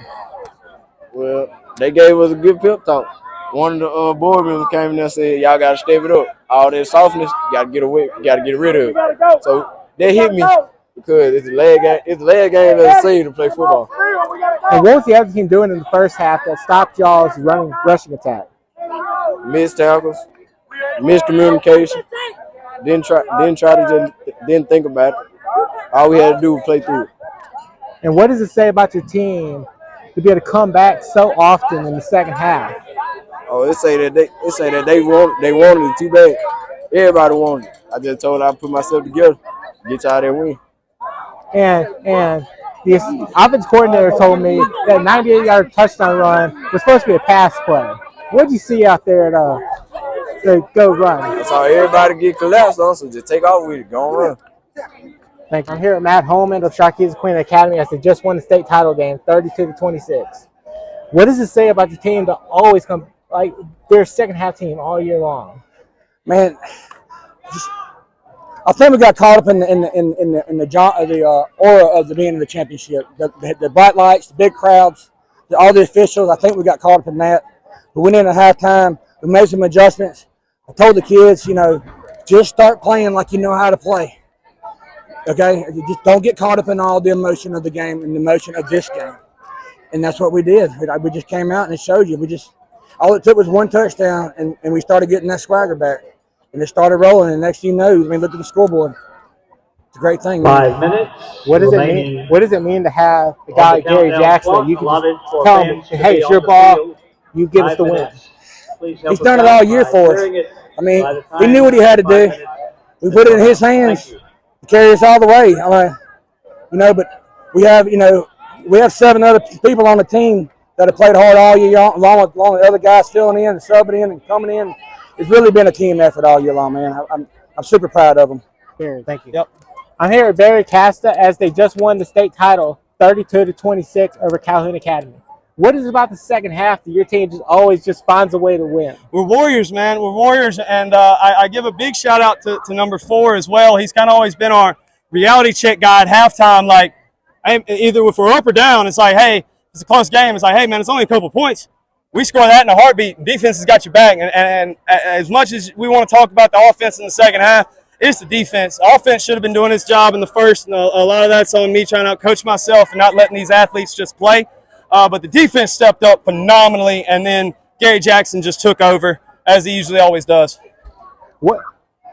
Well, they gave us a good pep talk. One of the board members came in there and said, "Y'all got to step it up. All that softness, you got to get away. You got to get rid of it." So they hit me because it's the last game. It's the last game of the season to play football. And what was the other team doing in the first half that stopped y'all's rushing attack? Missed tackles, miscommunication. Didn't think about it. All we had to do was play through it. And what does it say about your team to be able to come back so often in the second half? Oh, they say that they wanted it too bad. Everybody wanted it. I just told them I'd put myself together, get y'all there win. And the offense coordinator told me that 98-yard touchdown run was supposed to be a pass play. What did you see out there to go run? I saw everybody get collapsed on, so just take off with it. Go and run. Thanks. I'm here at Matt Holman of Sharky Aquina Academy as they just won the state title game, 32-26. What does it say about your team to always come like their second half team all year long? Man, I think we got caught up in the aura of the being in the championship. The bright lights, the big crowds, all the officials. I think we got caught up in that. We went in at halftime. We made some adjustments. I told the kids, just start playing like you know how to play. Okay? Just don't get caught up in all the emotion of the game and the emotion of this game. And that's what we did. We just came out and it showed you. All it took was one touchdown, and we started getting that swagger back. And it started rolling, and next thing you know, look at the scoreboard. It's a great thing. 5 minutes. What does it mean? What does it mean to have a guy like Gary Jackson that you can just tell him, "Hey, it's your ball. You give us the win." He's done it all year for us. I mean, he knew what he had to do. We put it in his hands to carry us all the way. But we have 7 other people on the team that have played hard all year long, along with the other guys filling in and subbing in and coming in. it's really been a team effort all year long, man. I'm super proud of them. Here, thank you. Yep. I'm here at Barry Casta as they just won the state title 32-26 over Calhoun Academy. What is it about the second half that your team just finds a way to win? We're Warriors, man. We're Warriors, and I give a big shout out to number 4 as well. He's kind of always been our reality check guy at halftime. Like, either if we're up or down, it's like, hey, it's a close game. It's like, hey, man, it's only a couple points. We score that in a heartbeat. Defense has got your back, and as much as we want to talk about the offense in the second half, it's the defense. The offense should have been doing its job in the first, and a lot of that's on me trying to coach myself and not letting these athletes just play. But the defense stepped up phenomenally, and then Gary Jackson just took over, as he usually always does. What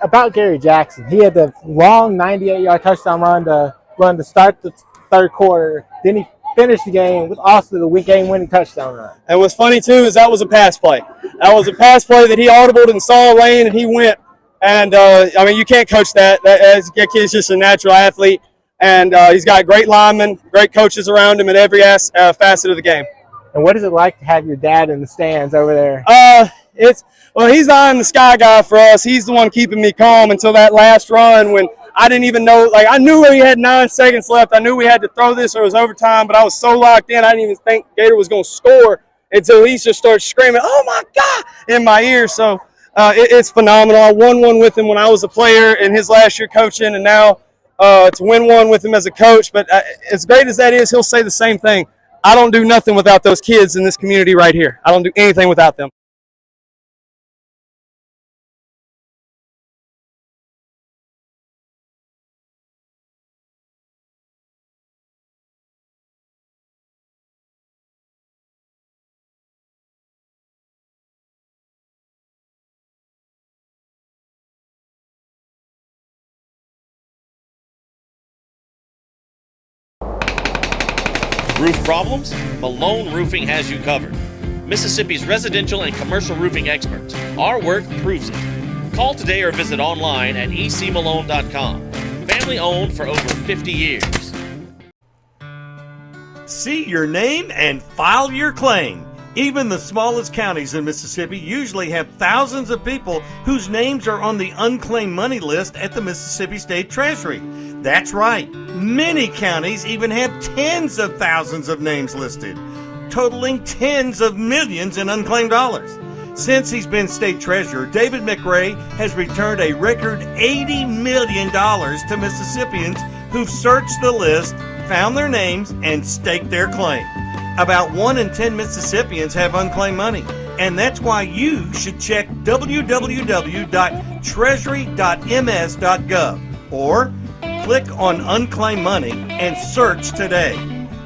about Gary Jackson? He had the long 98-yard touchdown run to start the third quarter. Then he finished the game with also the game-winning touchdown run. And what's funny, too, is that was a pass play. That was a pass play that he audibled and saw a lane, and he went. And, I mean, you can't coach that. That kid's just a natural athlete. And he's got great linemen, great coaches around him in every facet of the game. And what is it like to have your dad in the stands over there? He's the eye in the sky guy for us. He's the one keeping me calm until that last run when I didn't even know. Like, I knew we had 9 seconds left. I knew we had to throw this or it was overtime, but I was so locked in, I didn't even think Gator was going to score until he just started screaming, "Oh, my God," in my ear. So it's phenomenal. I won one with him when I was a player in his last year coaching, and now to win one with him as a coach. But as great as that is, he'll say the same thing. I don't do nothing without those kids in this community right here. I don't do anything without them. Roof problems? Malone Roofing has you covered. Mississippi's residential and commercial roofing experts. Our work proves it. Call today or visit online at ecmalone.com. Family owned for over 50 years. See your name and file your claim. Even the smallest counties in Mississippi usually have thousands of people whose names are on the unclaimed money list at the Mississippi State Treasury. That's right. Many counties even have tens of thousands of names listed, totaling tens of millions in unclaimed dollars. Since he's been state treasurer, David McRae has returned a record $80 million to Mississippians who've searched the list, found their names, and staked their claim. About 1 in 10 Mississippians have unclaimed money, and that's why you should check www.treasury.ms.gov or click on Unclaimed Money and search today.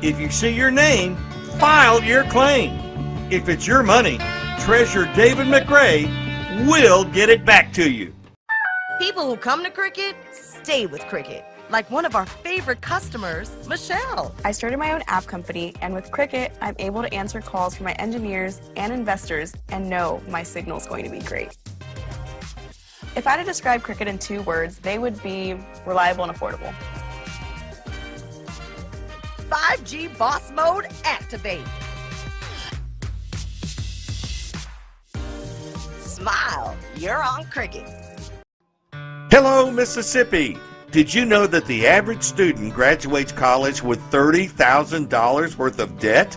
If you see your name, file your claim. If it's your money, Treasurer David McRae will get it back to you. People who come to Cricket stay with Cricket. Like one of our favorite customers, Michelle. I started my own app company, and with Cricket, I'm able to answer calls from my engineers and investors and know my signal's going to be great. If I had to describe Cricket in 2 words, they would be reliable and affordable. 5G boss mode activate. Smile, you're on Cricket. Hello, Mississippi. Did you know that the average student graduates college with $30,000 worth of debt?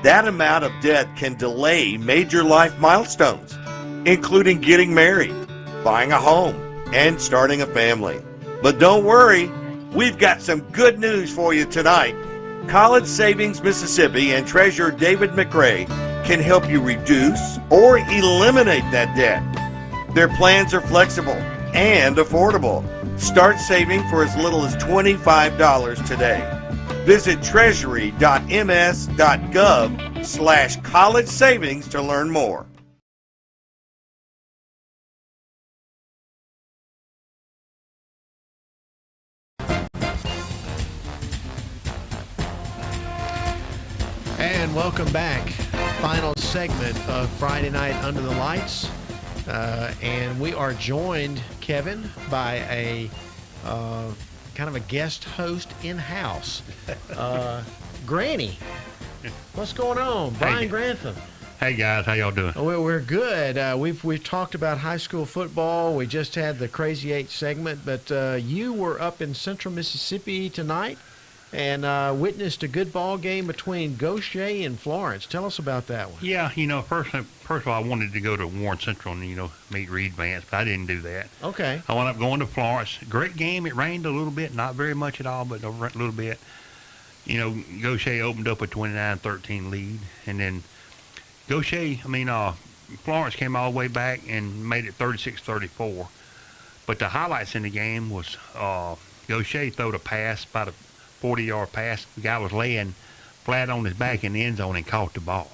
That amount of debt can delay major life milestones, including getting married, buying a home, and starting a family. But don't worry, we've got some good news for you tonight. College Savings Mississippi and Treasurer David McRae can help you reduce or eliminate that debt. Their plans are flexible and affordable. Start saving for as little as $25 today. Visit treasury.ms.gov/college savings to learn more. And welcome back. Final segment of Friday Night Under the Lights. And we are joined, Kevin, by a kind of a guest host in-house. Granny. What's going on? Brian Grantham. Hey guys, how y'all doing? Well, we're good. We've talked about high school football. We just had the Crazy Eight segment, but you were up in Central Mississippi tonight and witnessed a good ball game between Gaucher and Florence. Tell us about that one. Yeah, first of all, I wanted to go to Warren Central and meet Reed Vance, but I didn't do that. Okay. I wound up going to Florence. Great game. It rained a little bit, not very much at all, but a little bit. Gaucher opened up a 29-13 lead, and then Florence came all the way back and made it 36-34. But the highlights in the game was Gaucher throwed a pass, about a 40-yard pass. The guy was laying flat on his back in the end zone and caught the ball.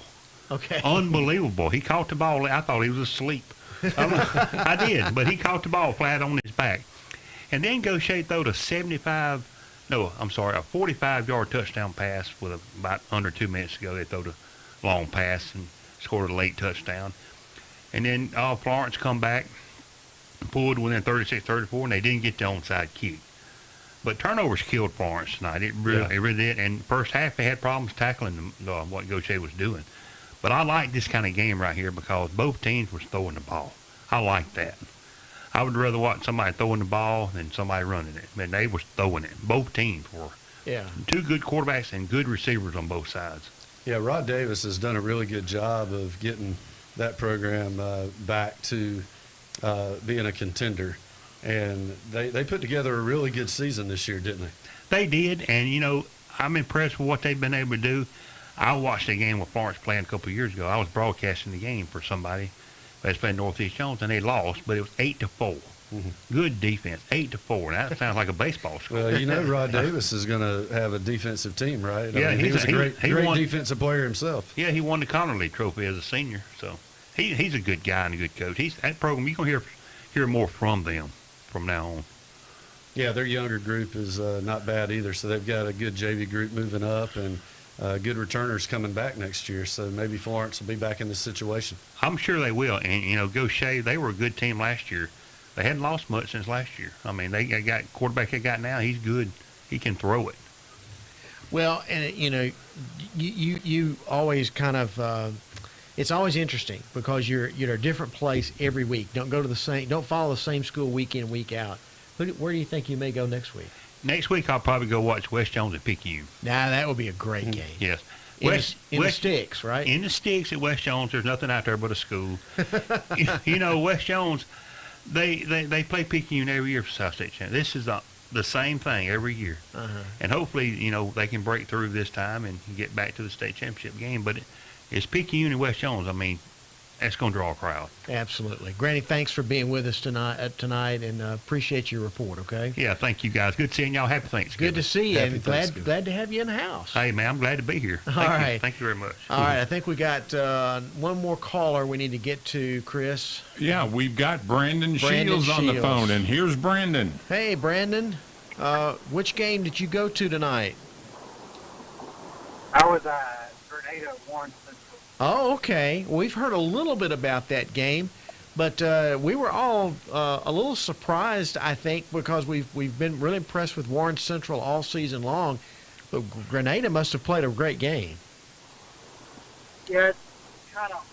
Okay. Unbelievable. He caught the ball. I thought he was asleep. I did, but he caught the ball flat on his back. And then Gaucher throwed a 45-yard touchdown pass with about under 2 minutes ago. They throwed a long pass and scored a late touchdown. And then Florence come back, pulled within 36-34, and they didn't get the onside kick. But turnovers killed Florence tonight. It really did. And first half, they had problems tackling what Gaucher was doing. But I like this kind of game right here because both teams were throwing the ball. I like that. I would rather watch somebody throwing the ball than somebody running it. Man, they was throwing it. Both teams were. Yeah. Two good quarterbacks and good receivers on both sides. Yeah, Rod Davis has done a really good job of getting that program back to being a contender. And they put together a really good season this year, didn't they? They did, and, I'm impressed with what they've been able to do. I watched a game with Florence playing a couple of years ago. I was broadcasting the game for somebody. They was playing Northeast Jones, and they lost, but it was 8-4. Mm-hmm. Good defense, 8-4. That sounds like a baseball score. Well, Rod Davis is going to have a defensive team, right? Yeah, he was a great defensive player himself. Yeah, he won the Connerly Trophy as a senior, so he's a good guy and a good coach. That program, you're going to hear more from them from now on. Yeah, their younger group is not bad either, so they've got a good JV group moving up and good returners coming back next year, so maybe Florence will be back in this situation. I'm sure they will, and, Gaucher, they were a good team last year. They hadn't lost much since last year. I mean, they got quarterback they got now. He's good. He can throw it. Well, and you always kind of it's always interesting because you're at a different place every week. Don't follow the same school week in, week out. Where do you think you may go next week? Next week I'll probably go watch West Jones at Picayune. Now that would be a great game. Yes. In the sticks, right? In the sticks at West Jones, there's nothing out there but a school. West Jones, they play Picayune every year for South State Champion. This is the same thing every year. Uh-huh. And hopefully, they can break through this time and get back to the state championship game. But it's Picayune and West Jones. I mean, that's going to draw a crowd. Absolutely. Granny, thanks for being with us tonight and appreciate your report, okay? Yeah, thank you, guys. Good seeing y'all. Happy Thanksgiving. Good to see you, and glad to have you in the house. Hey, man, I'm glad to be here. Thank you. Thank you very much. All right, I think we got one more caller we need to get to, Chris. Yeah, we've got Brandon Shields on the phone, and here's Brandon. Hey, Brandon. Which game did you go to tonight? I was at Grenada Warren Central. Oh, okay. Well, we've heard a little bit about that game, but we were all a little surprised, I think, because we've been really impressed with Warren Central all season long. But Grenada must have played a great game. Yeah, it's kind of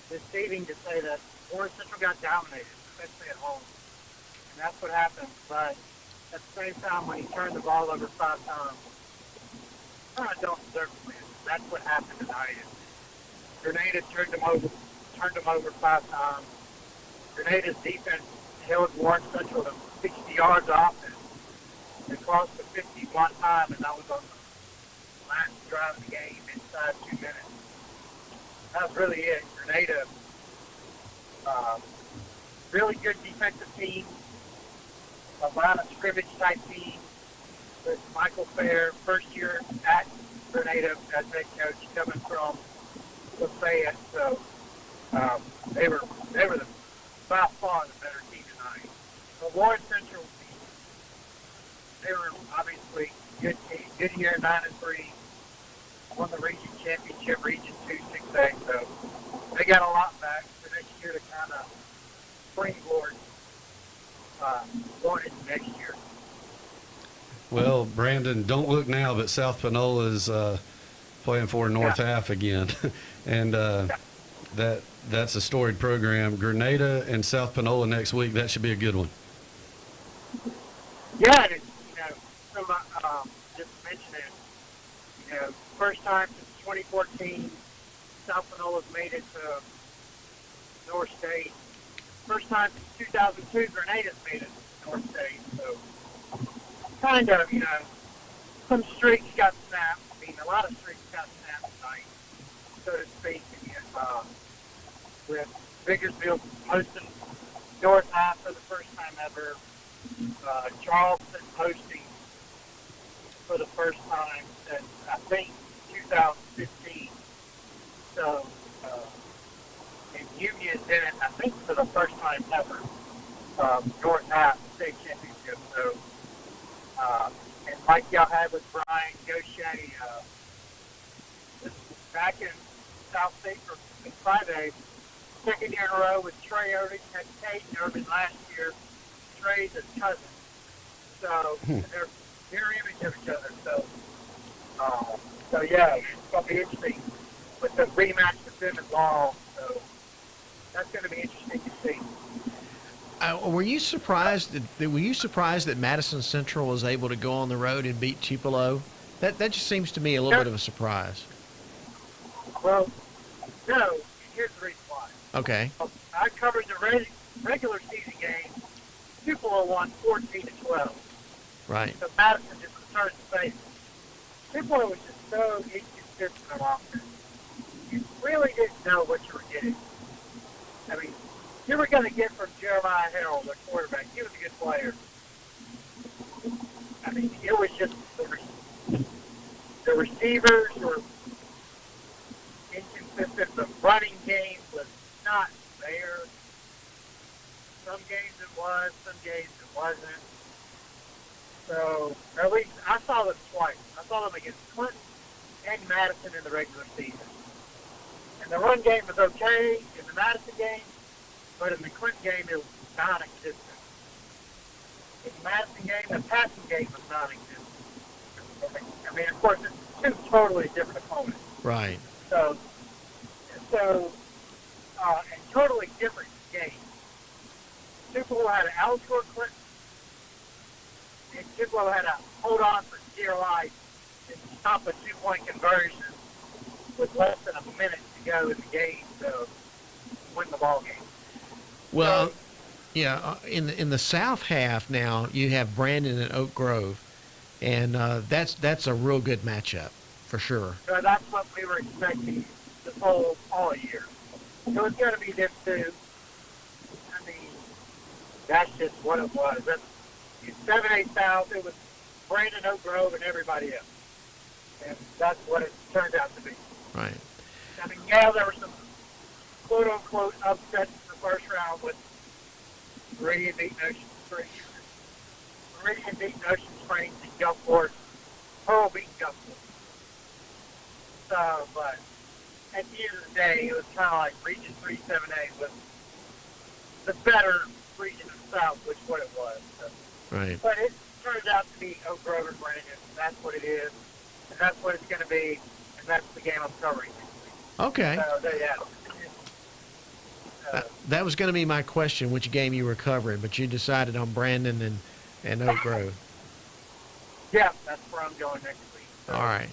deceiving to say that Warren Central got dominated, especially at home. And that's what happened. But at the same time, when he turned the ball over 5 times, I don't deserve to win. That's what happened tonight. Grenada turned them over 5 times. Grenada's defense held Warren Central to 60 yards off and they crossed the 50 one time, and that was on the last drive of the game inside 2 minutes. That was really it. Grenada, really good defensive team, a line of scrimmage type team with Michael Fair, first year at Grenada as head coach, coming from Lafayette. So they were by far the better team tonight. But Warren Central, they were obviously good team. Good year, 9-3. Won the region championship, Region 2 6A. So they got a lot back for next year to kind of springboard going into next year. Well, Brandon, don't look now, but South Panola is playing for North Half again. And That's a storied program. Grenada and South Panola next week. That should be a good one. Yeah, and it's, just to mention it, first time since 2014, South Panola's made it to North State. First time since 2002, Grenada's made it to North State. So, kind of, some streaks got snapped. I mean, a lot of streaks got snapped tonight, so to speak. With Bakersfield hosting North Half for the first time ever. Charleston hosting for the first time since, I think, 2015. So, and Union did it, I think, for the first time ever. North Half State Championship. So, and like y'all had with Brian Gaucher, back in South State for Friday, second year in a row with Trey Irving, had Caden Irving last year. Trey's his cousin. So they're mirror image of each other. So yeah, it's going to be interesting with the rematch with them and Law. So that's going to be interesting to see. Were you surprised that Madison Central was able to go on the road and beat Tupelo? That just seems to me a little bit of a surprise. Well, no. Here's the reason why. Okay. I covered the regular season game. Tupelo won 14-12. Right. So Madison just returned the favor. Tupelo was just so inconsistent on offense. You really didn't know what you were getting. I mean, you were going to get from Jeremiah Harrell, their quarterback. He was a good player. I mean, it was just the receivers were inconsistent. The running game was not there. Some games it was, some games it wasn't. So, or at least I saw them twice. I saw them against Clinton and Madison in the regular season. And the run game was okay in the Madison game, but in the Clinton game it was non-existent. In the Madison game, the passing game was non-existent. I mean, of course, it's two totally different opponents. Right. So, and totally different games. Tupelo had to outscore Clinton, and Tupelo had to hold on for dear life and stop a two-point conversion with less than a minute to go in the game to win the ball game. Well, yeah, in the south half now you have Brandon and Oak Grove, and that's a real good matchup for sure. So that's what we were expecting this whole all year. So it's going to be them two. I mean, that's just what it was. That's 7-8 South. It was Brandon, Oak Grove, and everybody else, and that's what it turned out to be. Right. I mean, yeah, there were some quote-unquote upsets in the first round with Meridian beating Ocean Springs and Gulfport, Pearl beating Gulfport. So, but at the end of the day, it was kind of like Region 3-7A was the better region of the South, which is what it was. So. Right. But it turned out to be Oak Grove and Brandon. That's what it is, and that's what it's going to be, and that's the game I'm covering. Okay. So, there you have it. That was going to be my question, which game you were covering, but you decided on Brandon and Oak Grove. Yeah, that's where I'm going next week. So. All right.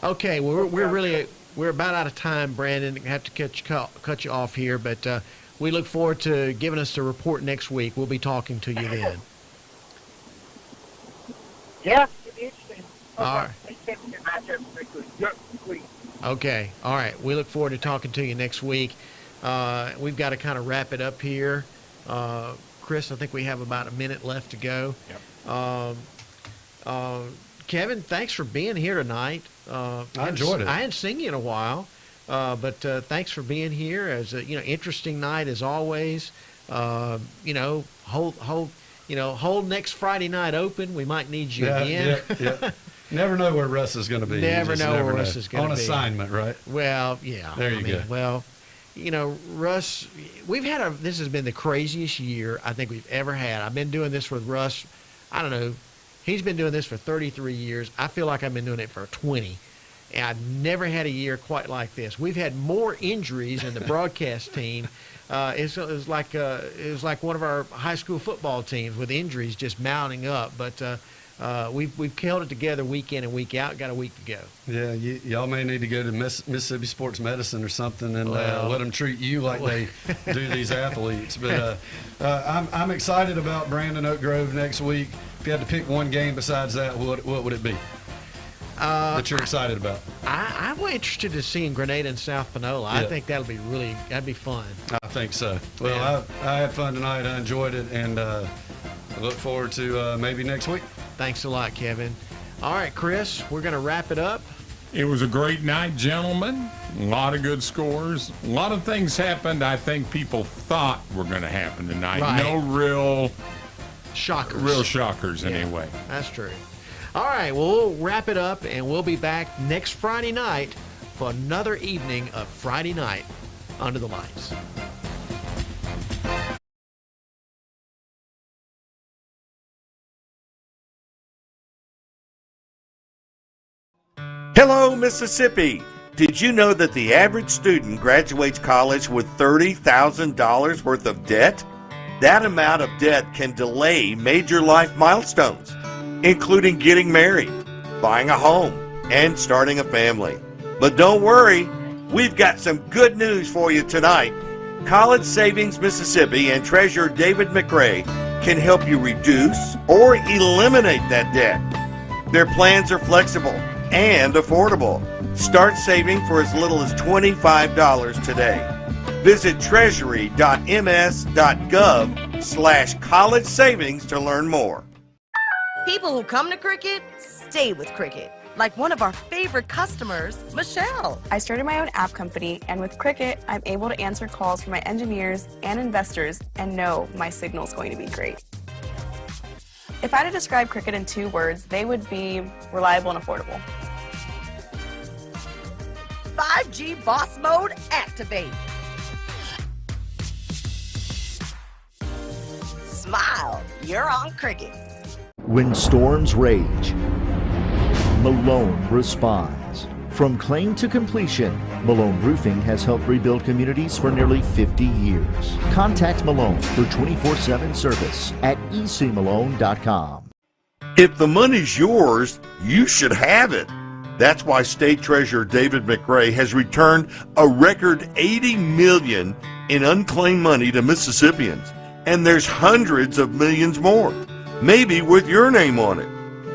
Okay. Well, we're about out of time, Brandon. I have to cut you off here, but we look forward to giving us the report next week. We'll be talking to you then. Yeah, it'll be interesting. All right. Matchups next week. Okay. All right. We look forward to talking to you next week. We've got to kind of wrap it up here. Chris, I think we have about a minute left to go. Yep. Kevin, thanks for being here tonight. I enjoyed it. I hadn't seen you in a while, but thanks for being here. As a, interesting night as always. Hold next Friday night open. We might need you again. Yeah. Never know where Russ is going to be. Never know where Russ is going to be. On assignment, right? Well, yeah. There you go. Well, Russ, this has been the craziest year I think we've ever had. I've been doing this with Russ, I don't know, he's been doing this for 33 years. I feel like I've been doing it for 20. And I've never had a year quite like this. We've had more injuries in the broadcast team. It was like one of our high school football teams with injuries just mounting up. But we've held it together week in and week out. Got a week to go. Yeah, y'all may need to go to Mississippi Sports Medicine or something and let them treat you like they do these athletes. But I'm excited about Brandon Oak Grove next week. If you had to pick one game besides that, what would it be that you're excited about? I'm interested to see Grenada and South Panola. I think that'd be fun. I think so. Well, I had fun tonight. I enjoyed it, and I look forward to maybe next week. Thanks a lot, Kevin. All right, Chris, we're going to wrap it up. It was a great night, gentlemen. A lot of good scores. A lot of things happened I think people thought were going to happen tonight. Right. No real shockers. Real shockers, anyway. That's true. All right, well, we'll wrap it up, and we'll be back next Friday night for another evening of Friday Night Under the Lights. Hello, Mississippi. Did you know that the average student graduates college with $30,000 worth of debt? That amount of debt can delay major life milestones, including getting married, buying a home, and starting a family. But don't worry, we've got some good news for you tonight. College Savings Mississippi and Treasurer David McRae can help you reduce or eliminate that debt. Their plans are flexible and affordable. Start saving for as little as $25 today. Visit treasury.ms.gov/college savings to learn more. People who come to Cricket stay with Cricket. Like one of our favorite customers, Michelle. I started my own app company, and with Cricket, I'm able to answer calls from my engineers and investors and know my signal's going to be great. If I had to describe Cricket in 2 words, they would be reliable and affordable. 5G boss mode activate. Smile, you're on Cricket. When storms rage, Malone responds. From claim to completion, Malone Roofing has helped rebuild communities for nearly 50 years. Contact Malone for 24/7 service at ecmalone.com. If the money's yours, you should have it. That's why State Treasurer David McRae has returned a record $80 million in unclaimed money to Mississippians. And there's hundreds of millions more, maybe with your name on it.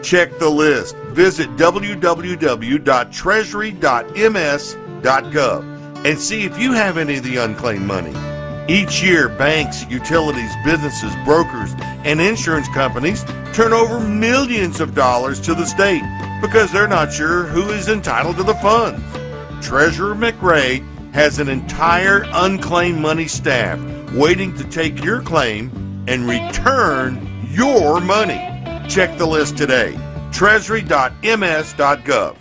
Check the list. Visit www.treasury.ms.gov and see if you have any of the unclaimed money. Each year, banks, utilities, businesses, brokers, and insurance companies turn over millions of dollars to the state because they're not sure who is entitled to the funds. Treasurer McRae has an entire unclaimed money staff waiting to take your claim and return your money. Check the list today. Treasury.ms.gov.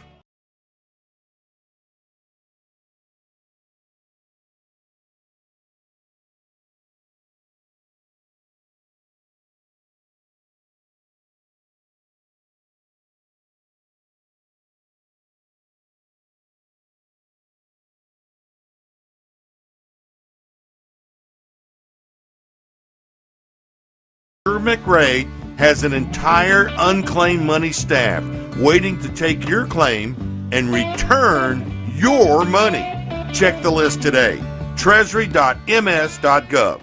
McRae has an entire unclaimed money staff waiting to take your claim and return your money. Check the list today. Treasury.ms.gov.